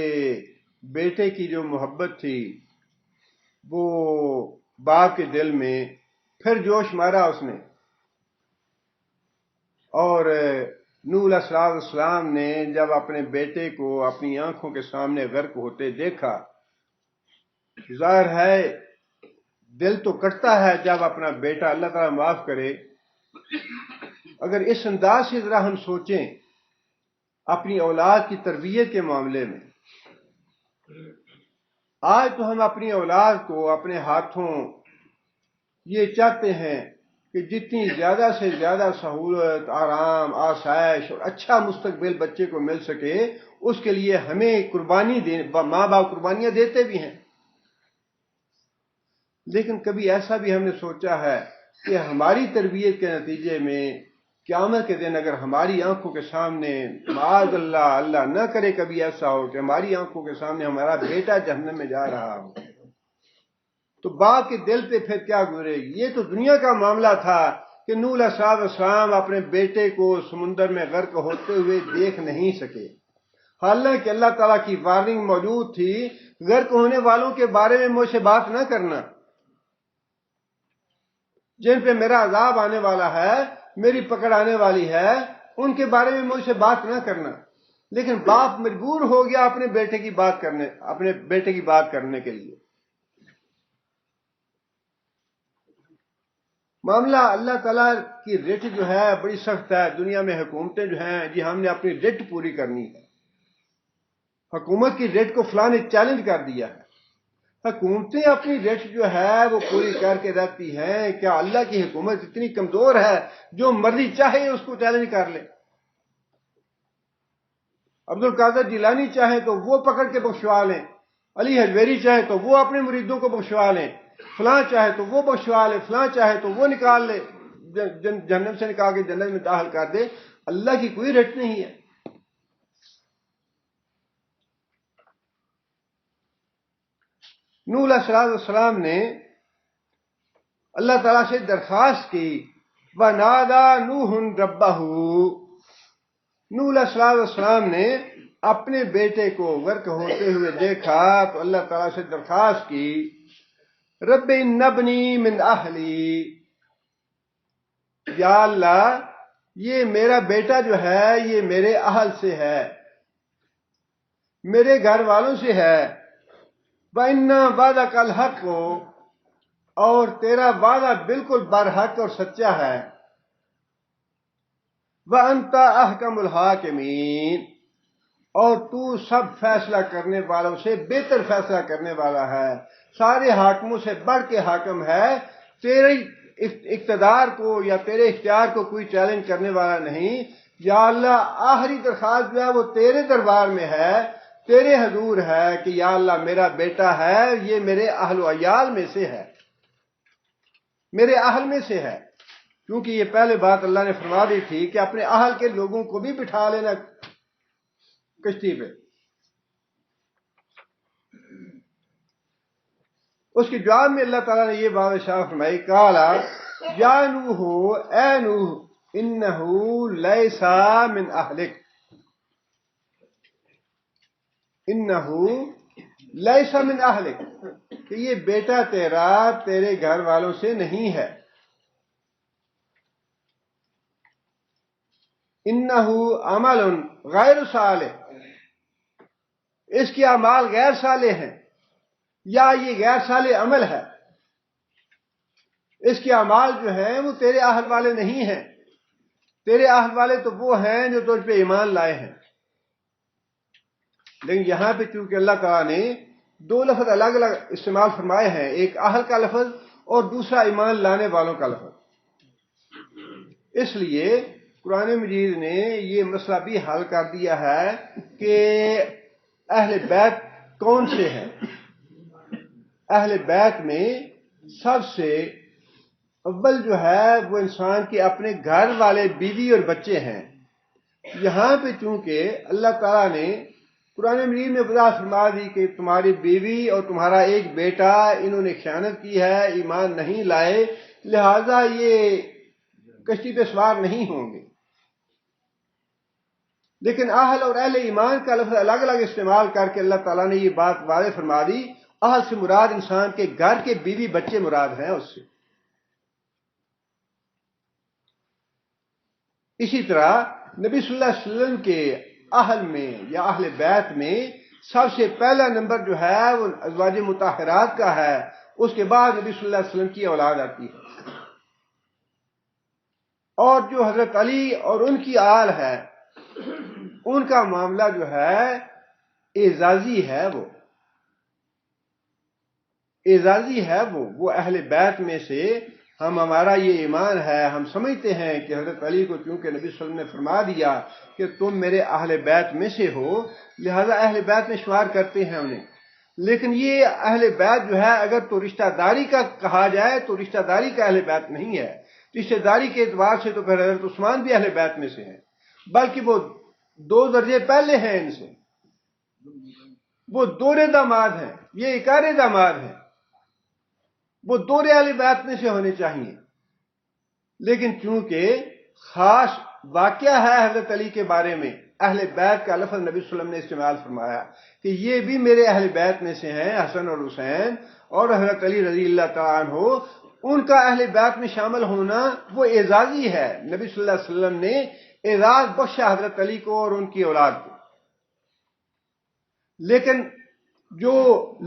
بیٹے کی جو محبت تھی وہ باپ کے دل میں پھر جوش مارا اس نے، اور نوح علیہ السلام نے جب اپنے بیٹے کو اپنی آنکھوں کے سامنے غرق ہوتے دیکھا، ظاہر ہے دل تو کٹتا ہے جب اپنا بیٹا، اللہ تعالیٰ معاف کرے، اگر اس انداز سے ذرا ہم سوچیں اپنی اولاد کی تربیت کے معاملے میں، آج تو ہم اپنی اولاد کو اپنے ہاتھوں یہ چاہتے ہیں کہ جتنی زیادہ سے زیادہ سہولت، آرام، آسائش اور اچھا مستقبل بچے کو مل سکے، اس کے لیے ہمیں قربانی ماں باپ قربانیاں دیتے بھی ہیں۔ لیکن کبھی ایسا بھی ہم نے سوچا ہے کہ ہماری تربیت کے نتیجے میں قیامت کے دن اگر ہماری آنکھوں کے سامنے، معاذ اللہ، اللہ نہ کرے کبھی ایسا ہو کہ ہماری آنکھوں کے سامنے ہمارا بیٹا جہنم میں جا رہا ہو، تو باپ کے دل پہ پھر کیا گزرے گی؟ یہ تو دنیا کا معاملہ تھا کہ نوح علیہ السلام اپنے بیٹے کو سمندر میں غرق ہوتے ہوئے دیکھ نہیں سکے، حالانکہ اللہ تعالیٰ کی وارننگ موجود تھی، غرق ہونے والوں کے بارے میں مجھ سے بات نہ کرنا، جن پہ میرا عذاب آنے والا ہے، میری پکڑ آنے والی ہے، ان کے بارے میں مجھ سے بات نہ کرنا۔ لیکن باپ مجبور ہو گیا اپنے بیٹے کی بات کرنے کے لیے۔ معاملہ اللہ تعالیٰ کی رٹ جو ہے بڑی سخت ہے۔ دنیا میں حکومتیں جو ہیں، جی ہم نے اپنی رٹ پوری کرنی ہے، حکومت کی رٹ کو فلاں نے چیلنج کر دیا ہے، حکومتیں اپنی رٹ جو ہے وہ پوری کر کے رہتی ہیں۔ کیا اللہ کی حکومت اتنی کمزور ہے جو مرضی چاہے اس کو چیلنج کر لے؟ عبد القادر جیلانی چاہے تو وہ پکڑ کے بخشوا لیں، علی حجویری چاہے تو وہ اپنے مریدوں کو بخشوا لیں، فلاں چاہے تو وہ بخشوا لے، فلاں چاہے تو وہ نکال لے، جہنم سے نکال کے جنت میں داخل کر دے۔ اللہ کی کوئی رٹ نہیں ہے۔ نوح علیہ السلام نے اللہ تعالیٰ سے درخواست کی، وَنَادَى نُوحٌ رَبَّهُ، نوح علیہ السلام نے اپنے بیٹے کو غرق ہوتے ہوئے دیکھا تو اللہ تعالیٰ سے درخواست کی، رب ان ابنی من اہلی، یا اللہ یہ میرا بیٹا جو ہے یہ میرے اہل سے ہے، میرے گھر والوں سے ہے، وَإِنَّ وَعْدَكَ الْحَقُّ، اور تیرا وعدہ بالکل برحق اور سچا ہے، وَأَنْتَ أَحْكَمُ الْحَاكِمِينَ، اور تو سب فیصلہ کرنے والوں سے بہتر فیصلہ کرنے والا ہے، سارے حاکموں سے بڑھ کے حاکم ہے، تیرے اقتدار کو یا تیرے اختیار کو کوئی چیلنج کرنے والا نہیں۔ یا اللہ آخری درخواست جو ہے وہ تیرے دربار میں ہے، تیرے حضور ہے کہ یا اللہ میرا بیٹا ہے، یہ میرے اہل و عیال میں سے ہے، میرے اہل میں سے ہے، کیونکہ یہ پہلے بات اللہ نے فرما دی تھی کہ اپنے اہل کے لوگوں کو بھی بٹھا لینا کشتی پہ۔ اس کے جواب میں اللہ تعالیٰ نے یہ بات ارشاد فرمائی، قالا یا نوح، اے نوح، انہو لیسا من اہلک، انہو لیسا من اہلک، کہ یہ بیٹا تیرا تیرے گھر والوں سے نہیں ہے، انہو عمل غیر صالح، اس کے اعمال غیر صالح ہیں، یا یہ غیر صالح عمل ہے، اس کے اعمال جو ہیں وہ تیرے اہل والے نہیں ہیں، تیرے اہل والے تو وہ ہیں جو تجھ پہ ایمان لائے ہیں۔ لیکن یہاں پہ چونکہ اللہ تعالیٰ نے دو لفظ الگ الگ استعمال فرمائے ہیں، ایک اہل کا لفظ اور دوسرا ایمان لانے والوں کا لفظ، اس لیے قرآن مجید نے یہ مسئلہ بھی حل کر دیا ہے کہ اہل بیت کون سے ہیں۔ اہل بیت میں سب سے اول جو ہے وہ انسان کے اپنے گھر والے بیوی اور بچے ہیں۔ یہاں پہ چونکہ اللہ تعالیٰ نے قرآن مجید میں وضاحت فرما دی کہ تمہاری بیوی اور تمہارا ایک بیٹا انہوں نے خیانت کی ہے، ایمان نہیں لائے، لہذا یہ کشتی پہ سوار نہیں ہوں گے۔ لیکن اہل اور اہل ایمان کا لفظ الگ الگ استعمال کر کے اللہ تعالیٰ نے یہ بات واضح فرما دی، اہل سے مراد انسان کے گھر کے بیوی بچے مراد ہیں اس سے۔ اسی طرح نبی صلی اللہ علیہ وسلم کے اہل میں یا اہل بیت میں سب سے پہلا نمبر جو ہے وہ ازواج مطہرات کا ہے، اس کے بعد نبی صلی اللہ علیہ وسلم کی اولاد آتی ہے، اور جو حضرت علی اور ان کی آل ہے ان کا معاملہ جو ہے اعزازی ہے، وہ اعزازی ہے، وہ اہل بیت میں سے ہمارا یہ ایمان ہے، ہم سمجھتے ہیں کہ حضرت علی کو چونکہ نبی صلی اللہ علیہ وسلم نے فرما دیا کہ تم میرے اہل بیت میں سے ہو، لہذا اہل بیت میں شمار کرتے ہیں انہیں۔ لیکن یہ اہل بیت جو ہے اگر تو رشتہ داری کا کہا جائے تو رشتہ داری کا اہل بیت نہیں ہے، رشتہ داری کے اعتبار سے تو پھر حضرت عثمان بھی اہل بیت میں سے ہیں، بلکہ وہ 2 درجے پہلے ہیں ان سے، وہ دورے داماد ہیں، یہ اکارے داماد ہیں، وہ دورے اہل بیت میں سے ہونے چاہیے۔ لیکن چونکہ خاص واقعہ ہے حضرت علی کے بارے میں، اہل بیت کا لفظ نبی صلی اللہ علیہ وسلم نے استعمال فرمایا کہ یہ بھی میرے اہل بیت میں سے ہیں، حسن اور حسین اور حضرت علی رضی اللہ تعالیٰ عنہ، ان کا اہل بیت میں شامل ہونا وہ اعزازی ہے۔ نبی صلی اللہ علیہ وسلم نے اعزاز بخشا حضرت علی کو اور ان کی اولاد کو۔ لیکن جو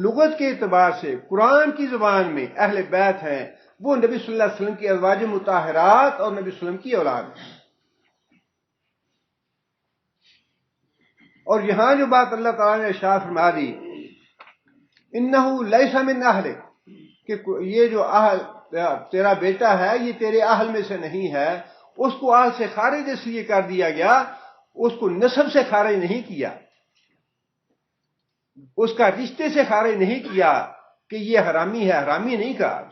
لغت کے اعتبار سے قرآن کی زبان میں اہل بیت ہیں وہ نبی صلی اللہ علیہ وسلم کی ازواج مطہرات اور نبی صلی اللہ علیہ وسلم کی اولاد ہیں۔ اور یہاں جو بات اللہ تعالیٰ نے ارشاد فرما دی انہو لیس من اہلک، کہ یہ جو اہل تیرا بیٹا ہے یہ تیرے اہل میں سے نہیں ہے، اس کو اہل سے خارج اس لیے کر دیا گیا، اس کو نسب سے خارج نہیں کیا، اس کا رشتے سے خارج نہیں کیا کہ یہ حرامی ہے، حرامی نہیں کہا،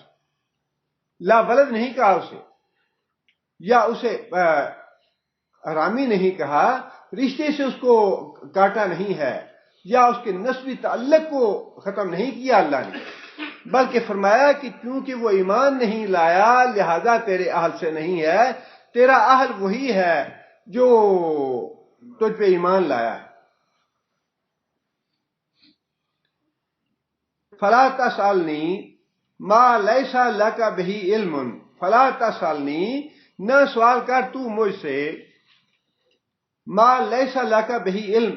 لا ولد نہیں کہا اسے، یا اسے حرامی نہیں کہا، رشتے سے اس کو کاٹا نہیں ہے، یا اس کے نسبی تعلق کو ختم نہیں کیا اللہ نے، بلکہ فرمایا کہ چونکہ وہ ایمان نہیں لایا لہذا تیرے اہل سے نہیں ہے، تیرا اہل وہی ہے جو تجھ پہ ایمان لایا ہے۔ فلا تسألنی ما لیس لک بہ علم، فلا تسألنی، نہ سوال کر تو مجھ سے، ما لیس لک بہ علم،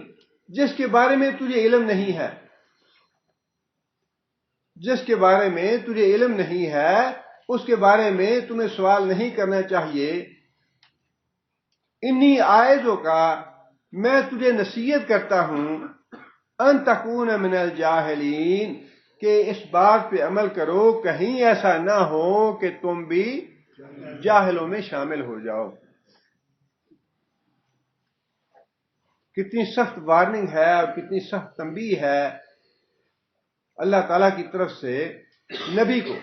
جس کے بارے میں تجھے علم نہیں ہے، جس کے بارے میں تجھے علم نہیں ہے اس کے بارے میں تمہیں سوال نہیں کرنا چاہیے۔ انی آیتوں کا، میں تجھے نصیحت کرتا ہوں، ان تکون من الجاہلین، کہ اس بات پہ عمل کرو کہیں ایسا نہ ہو کہ تم بھی جاہلوں میں شامل ہو جاؤ۔ کتنی سخت وارننگ ہے اور کتنی سخت تنبیہ ہے اللہ تعالیٰ کی طرف سے نبی کو،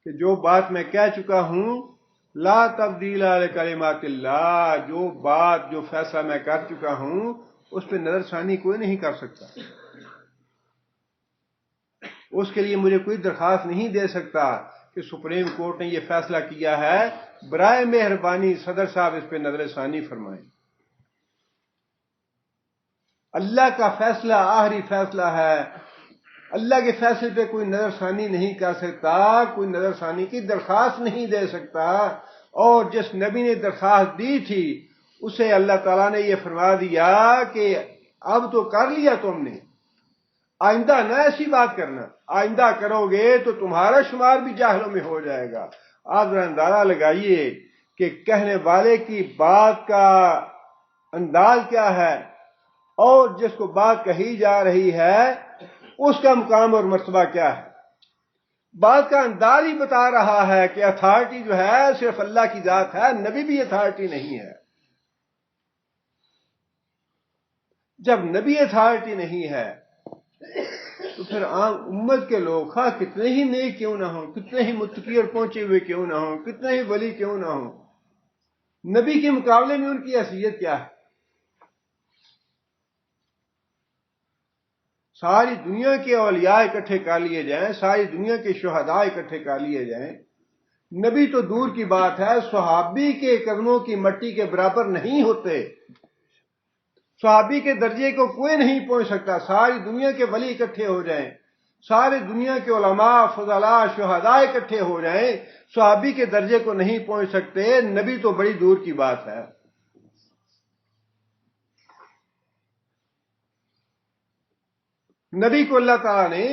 کہ جو بات میں کہہ چکا ہوں، لا تبدیل لکلمات اللہ، جو بات جو فیصلہ میں کر چکا ہوں اس پہ نظر ثانی کوئی نہیں کر سکتا، اس کے لیے مجھے کوئی درخواست نہیں دے سکتا کہ سپریم کورٹ نے یہ فیصلہ کیا ہے، برائے مہربانی صدر صاحب اس پہ نظر ثانی فرمائیں۔ اللہ کا فیصلہ آخری فیصلہ ہے، اللہ کے فیصلے پہ کوئی نظر ثانی نہیں کر سکتا، کوئی نظر ثانی کی درخواست نہیں دے سکتا، اور جس نبی نے درخواست دی تھی اسے اللہ تعالیٰ نے یہ فرما دیا کہ اب تو کر لیا تم نے، آئندہ نہ ایسی بات کرنا، آئندہ کرو گے تو تمہارا شمار بھی جاہلوں میں ہو جائے گا۔ آپ ذرا اندازہ لگائیے کہ کہنے والے کی بات کا انداز کیا ہے اور جس کو بات کہی جا رہی ہے اس کا مقام اور مرتبہ کیا ہے۔ بات کا انداز ہی بتا رہا ہے کہ اتھارٹی جو ہے صرف اللہ کی ذات ہے، نبی بھی اتھارٹی نہیں ہے۔ جب نبی اتھارٹی نہیں ہے تو پھر عام امت کے لوگ خواہ کتنے ہی نیک کیوں نہ ہوں، کتنے ہی متقی اور پہنچے ہوئے کیوں نہ ہوں، کتنے ہی ولی کیوں نہ ہوں، نبی کے مقابلے میں ان کی حیثیت کیا ہے؟ ساری دنیا کے اولیاء اکٹھے کر لیے جائیں، ساری دنیا کے شہداء اکٹھے کر لیے جائیں، نبی تو دور کی بات ہے، صحابی کے قدموں کی مٹی کے برابر نہیں ہوتے، صحابی کے درجے کو کوئی نہیں پہنچ سکتا۔ ساری دنیا کے ولی اکٹھے ہو جائیں، ساری دنیا کے علماء فضلاء شہداء اکٹھے ہو جائیں، صحابی کے درجے کو نہیں پہنچ سکتے، نبی تو بڑی دور کی بات ہے۔ نبی کو اللہ تعالیٰ نے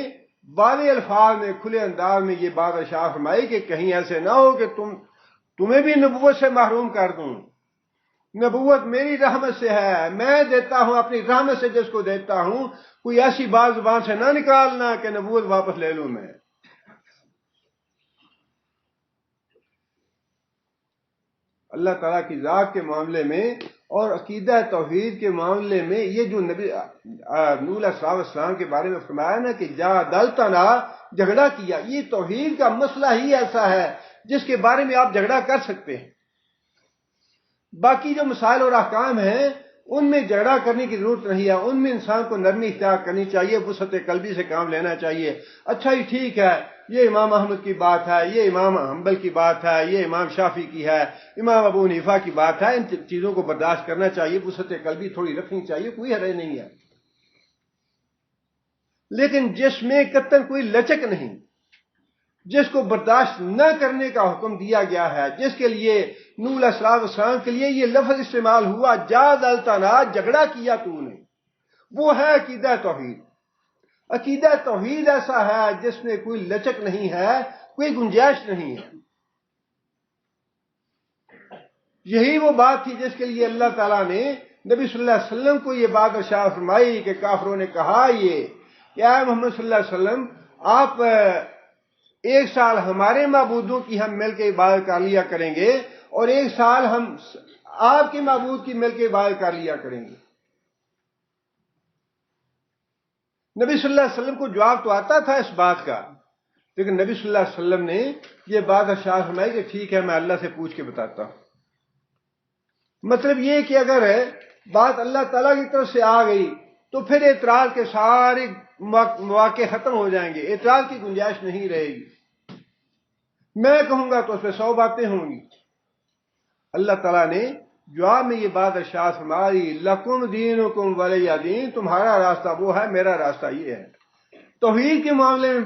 واضح الفاظ میں کھلے انداز میں یہ بات ارشاد فرمائی کہ کہیں ایسے نہ ہو کہ تمہیں بھی نبوت سے محروم کر دوں۔ نبوت میری رحمت سے ہے، میں دیتا ہوں اپنی رحمت سے جس کو دیتا ہوں، کوئی ایسی بات زبان سے نہ نکالنا کہ نبوت واپس لے لوں میں۔ اللہ تعالیٰ کی ذات کے معاملے میں اور عقیدہ توحید کے معاملے میں یہ جو نبی نوح علیہ السلام کے بارے میں فرمایا نا کہ جادلتنا، جھگڑا کیا، یہ توحید کا مسئلہ ہی ایسا ہے جس کے بارے میں آپ جھگڑا کر سکتے ہیں۔ باقی جو مسائل اور احکام ہیں ان میں جھگڑا کرنے کی ضرورت نہیں ہے، ان میں انسان کو نرمی اختیار کرنی چاہیے، وسعت قلبی سے کام لینا چاہیے۔ اچھا ہی ٹھیک ہے، یہ امام احمد کی بات ہے، یہ امام حنبل کی بات ہے، یہ امام شافعی کی ہے، امام ابو حنیفہ کی بات ہے، ان چیزوں کو برداشت کرنا چاہیے، وسعت قلبی تھوڑی رکھنی چاہیے، کوئی حرج نہیں ہے۔ لیکن جس میں قطعاً کوئی لچک نہیں، جس کو برداشت نہ کرنے کا حکم دیا گیا ہے، جس کے لیے نوح علیہ السلام کے لیے یہ لفظ استعمال ہوا جادلتنا، جھگڑا کیا تو نے، وہ ہے عقیدہ توحید۔ عقیدہ توحید ایسا ہے جس میں کوئی لچک نہیں ہے، کوئی گنجائش نہیں ہے۔ یہی وہ بات تھی جس کے لیے اللہ تعالیٰ نے نبی صلی اللہ علیہ وسلم کو یہ بات ارشاد فرمائی کہ کافروں نے کہا یہ کہ اے محمد صلی اللہ علیہ وسلم، آپ ایک سال ہمارے معبودوں کی ہم مل کے عبادت کر لیا کریں گے اور ایک سال ہم آپ کے معبود کی مل کے عبادت کر لیا کریں گے۔ نبی صلی اللہ علیہ وسلم کو جواب تو آتا تھا اس بات کا، لیکن نبی صلی اللہ علیہ وسلم نے یہ بات ارشاد فرمائی کہ ٹھیک ہے میں اللہ سے پوچھ کے بتاتا ہوں۔ مطلب یہ کہ اگر بات اللہ تعالیٰ کی طرف سے آ گئی تو پھر اعتراض کے سارے مواقع ختم ہو جائیں گے، اعتراض کی گنجائش نہیں رہے گی۔ میں کہوں گا تو اس پہ 100 باتیں ہوں گی۔ اللہ تعالیٰ نے جواب میں یہ بات ارشاد فرمائی لکم دینکم ولی دین، تمہارا راستہ وہ ہے، میرا راستہ یہ ہے۔ توحید کے معاملے میں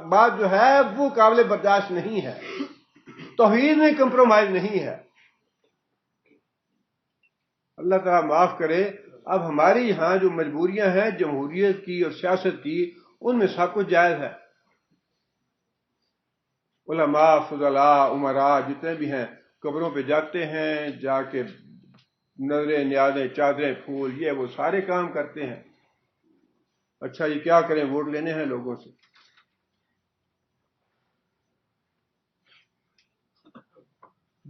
بات جو ہے وہ قابل برداشت نہیں ہے، توحید میں کمپرومائز نہیں ہے۔ اللہ تعالیٰ معاف کرے، اب ہماری یہاں جو مجبوریاں ہیں جمہوریت کی اور سیاست کی، ان میں سب کچھ جائز ہے۔ علماء فضلاء عمراء جتنے بھی ہیں قبروں پہ جاتے ہیں، جا کے نظریں نیازیں چادریں پھول یہ وہ سارے کام کرتے ہیں۔ اچھا یہ کیا کریں، ووٹ لینے ہیں لوگوں سے۔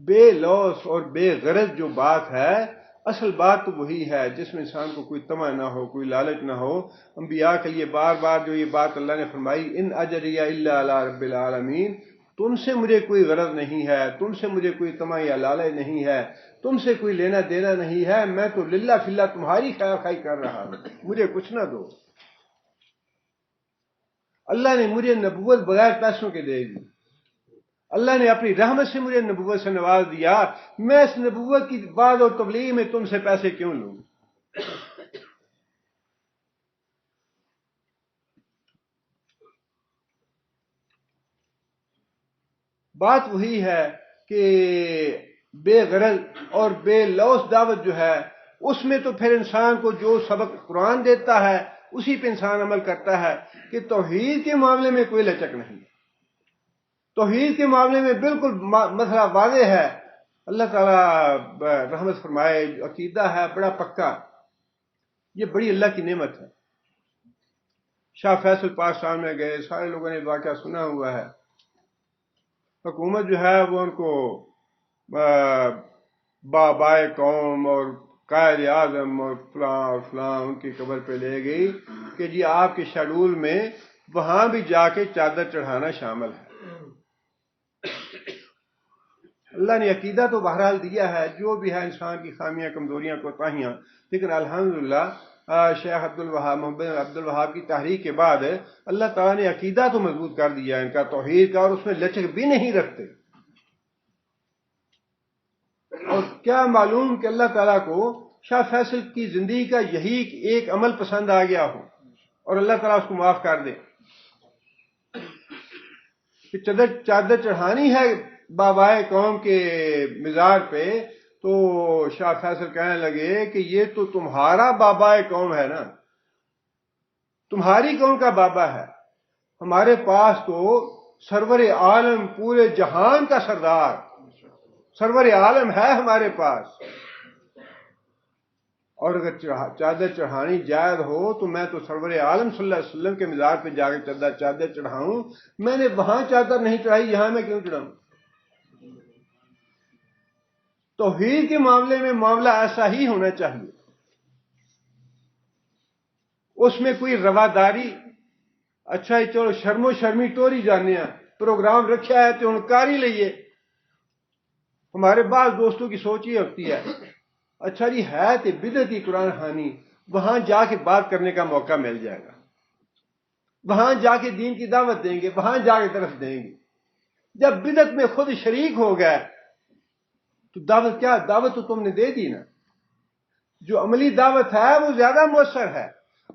بے لوث اور بے غرض جو بات ہے، اصل بات تو وہی ہے جس میں انسان کو کوئی طمع نہ ہو، کوئی لالچ نہ ہو۔ انبیاء کے لیے بار بار جو یہ بات اللہ نے فرمائی ان اجریہ الا علی رب العالمین، تم سے مجھے کوئی غرض نہیں ہے، تم سے مجھے کوئی طمع یا لالچ نہیں ہے، تم سے کوئی لینا دینا نہیں ہے، میں تو للہ فی اللہ تمہاری خیر خواہی کر رہا ہوں، مجھے کچھ نہ دو۔ اللہ نے مجھے نبوت بغیر پیسوں کے دے دی، اللہ نے اپنی رحمت سے مجھے نبوت سے نواز دیا، میں اس نبوت کی بات اور تبلیغ میں تم سے پیسے کیوں لوں؟ بات وہی ہے کہ بے غرض اور بے لوث دعوت جو ہے، اس میں تو پھر انسان کو جو سبق قرآن دیتا ہے اسی پہ انسان عمل کرتا ہے کہ توحید کے معاملے میں کوئی لچک نہیں، توحید کے معاملے میں بالکل مسئلہ واضح ہے۔ اللہ تعالیٰ رحمت فرمائے، جو عقیدہ ہے بڑا پکا، یہ بڑی اللہ کی نعمت ہے۔ شاہ فیصل پاکستان میں گئے، سارے لوگوں نے واقعہ سنا ہوا ہے۔ حکومت جو ہے وہ ان کو بابائے قوم اور قائد اعظم اور فلاں اور فلاں ان کی قبر پہ لے گئی کہ جی آپ کے شیڈول میں وہاں بھی جا کے چادر چڑھانا شامل ہے۔ اللہ نے عقیدہ تو بہرحال دیا ہے، جو بھی ہے انسان کی خامیاں، کمزوریاں، کوتاہیاں، لیکن الحمدللہ شیخ عبدالوہاب، محمد عبدالوہاب کی تحریک کے بعد اللہ تعالیٰ نے عقیدہ تو مضبوط کر دیا ان کا توحید کا، اور اس میں لچک بھی نہیں رکھتے۔ اور کیا معلوم کہ اللہ تعالیٰ کو شاہ فیصل کی زندگی کا یہی ایک عمل پسند آ گیا ہو اور اللہ تعالیٰ اس کو معاف کر دے کہ چادر چڑھانی ہے بابائے قوم کے مزار پہ، تو شاہ فیصل کہنے لگے کہ یہ تو تمہارا بابائے قوم ہے نا، تمہاری قوم کا بابا ہے، ہمارے پاس تو سرور عالم، پورے جہان کا سردار سرور عالم ہے ہمارے پاس، اور اگر چادر چڑھانی جائز ہو تو میں تو سرور عالم صلی اللہ علیہ وسلم کے مزار پہ جا کے چادر چڑھاؤں، میں نے وہاں چادر نہیں چڑھائی، یہاں میں کیوں چڑھاؤں؟ توحید کے معاملے میں معاملہ ایسا ہی ہونا چاہیے، اس میں کوئی رواداری، اچھا چلو شرم و شرمی ٹوری جانے پروگرام رکھا ہے تو ان کار ہی لئیے۔ ہمارے بعض دوستوں کی سوچ یہ ہوتی ہے، اچھا جی ہے تو بدعت کی قرآن خوانی، وہاں جا کے بات کرنے کا موقع مل جائے گا، وہاں جا کے دین کی دعوت دیں گے، وہاں جا کے طرف دیں گے۔ جب بدعت میں خود شریک ہو گئے تو دعوت کیا؟ دعوت تو تم نے دے دی نا۔ جو عملی دعوت ہے وہ زیادہ مؤثر ہے۔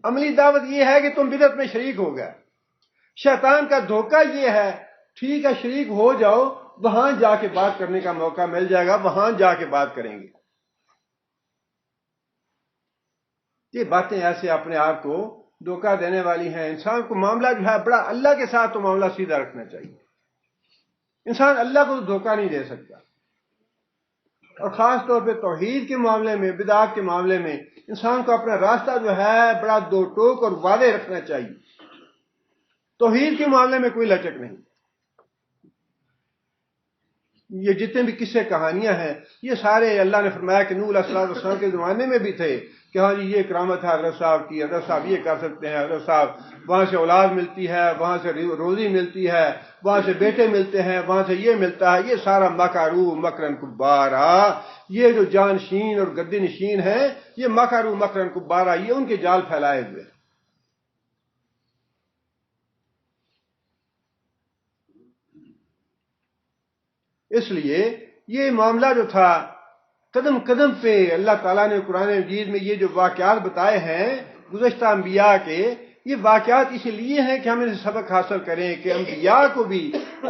عملی دعوت یہ ہے کہ تم بدعت میں شریک ہو گئے۔ شیطان کا دھوکہ یہ ہے، ٹھیک ہے شریک ہو جاؤ، وہاں جا کے بات کرنے کا موقع مل جائے گا، وہاں جا کے بات کریں گے۔ یہ باتیں ایسے اپنے آپ کو دھوکہ دینے والی ہیں۔ انسان کو معاملہ جو ہے بڑا اللہ کے ساتھ تو معاملہ سیدھا رکھنا چاہیے۔ انسان اللہ کو دھوکہ نہیں دے سکتا، اور خاص طور پہ توحید کے معاملے میں، بدعات کے معاملے میں انسان کو اپنا راستہ جو ہے بڑا دو ٹوک اور واضح رکھنا چاہیے۔ توحید کے معاملے میں کوئی لچک نہیں۔ یہ جتنے بھی قصے کہانیاں ہیں یہ سارے اللہ نے فرمایا کہ نوح علیہ السلام کے زمانے میں بھی تھے کہ ہاں جی یہ کرامت ہے حضرت صاحب کی، حضرت صاحب یہ کر سکتے ہیں، حضرت صاحب وہاں سے اولاد ملتی ہے، وہاں سے روزی ملتی ہے، وہاں سے بیٹے ملتے ہیں، وہاں سے یہ ملتا ہے، یہ سارا مکروا مکرا کبارا، یہ جو جانشین اور گدی نشین ہیں یہ مکروا مکرا کبارا، یہ ان کے جال پھیلائے ہوئے۔ اس لیے یہ معاملہ جو تھا قدم قدم پہ اللہ تعالیٰ نے قرآن مجید میں یہ جو واقعات بتائے ہیں گزشتہ انبیاء کے، یہ واقعات اسی لیے ہیں کہ ہم ان سے سبق حاصل کریں کہ انبیاء کو بھی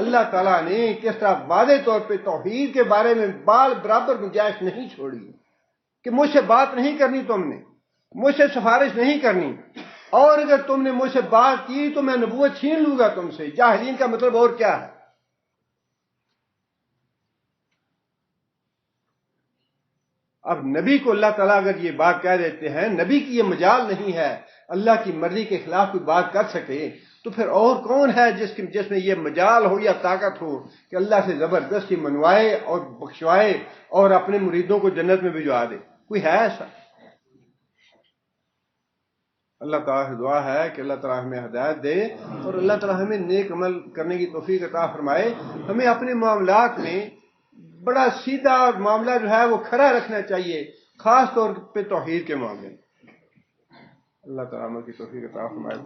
اللہ تعالیٰ نے کس طرح واضح طور پہ توحید کے بارے میں بال برابر گنجائش نہیں چھوڑی کہ مجھ سے بات نہیں کرنی، تم نے مجھ سے سفارش نہیں کرنی، اور اگر تم نے مجھ سے بات کی تو میں نبوت چھین لوں گا تم سے۔ جاہلین کا مطلب اور کیا ہے؟ اب نبی کو اللہ تعالیٰ اگر یہ بات کہہ دیتے ہیں، نبی کی یہ مجال نہیں ہے اللہ کی مرضی کے خلاف کوئی بات کر سکے، تو پھر اور کون ہے جس میں یہ مجال ہو یا طاقت ہو کہ اللہ سے زبردستی منوائے اور بخشوائے اور اپنے مریدوں کو جنت میں بھجوا دے؟ کوئی ہے ایسا؟ اللہ تعالیٰ سے دعا ہے کہ اللہ تعالیٰ ہمیں ہدایت دے اور اللہ تعالیٰ ہمیں نیک عمل کرنے کی توفیق عطا فرمائے۔ ہمیں اپنے معاملات میں بڑا سیدھا معاملہ جو ہے وہ کھڑا رکھنا چاہیے، خاص طور پہ توحید کے معاملے میں۔ اللہ تعالیٰ عمل کی توفیق عطا فرمائے۔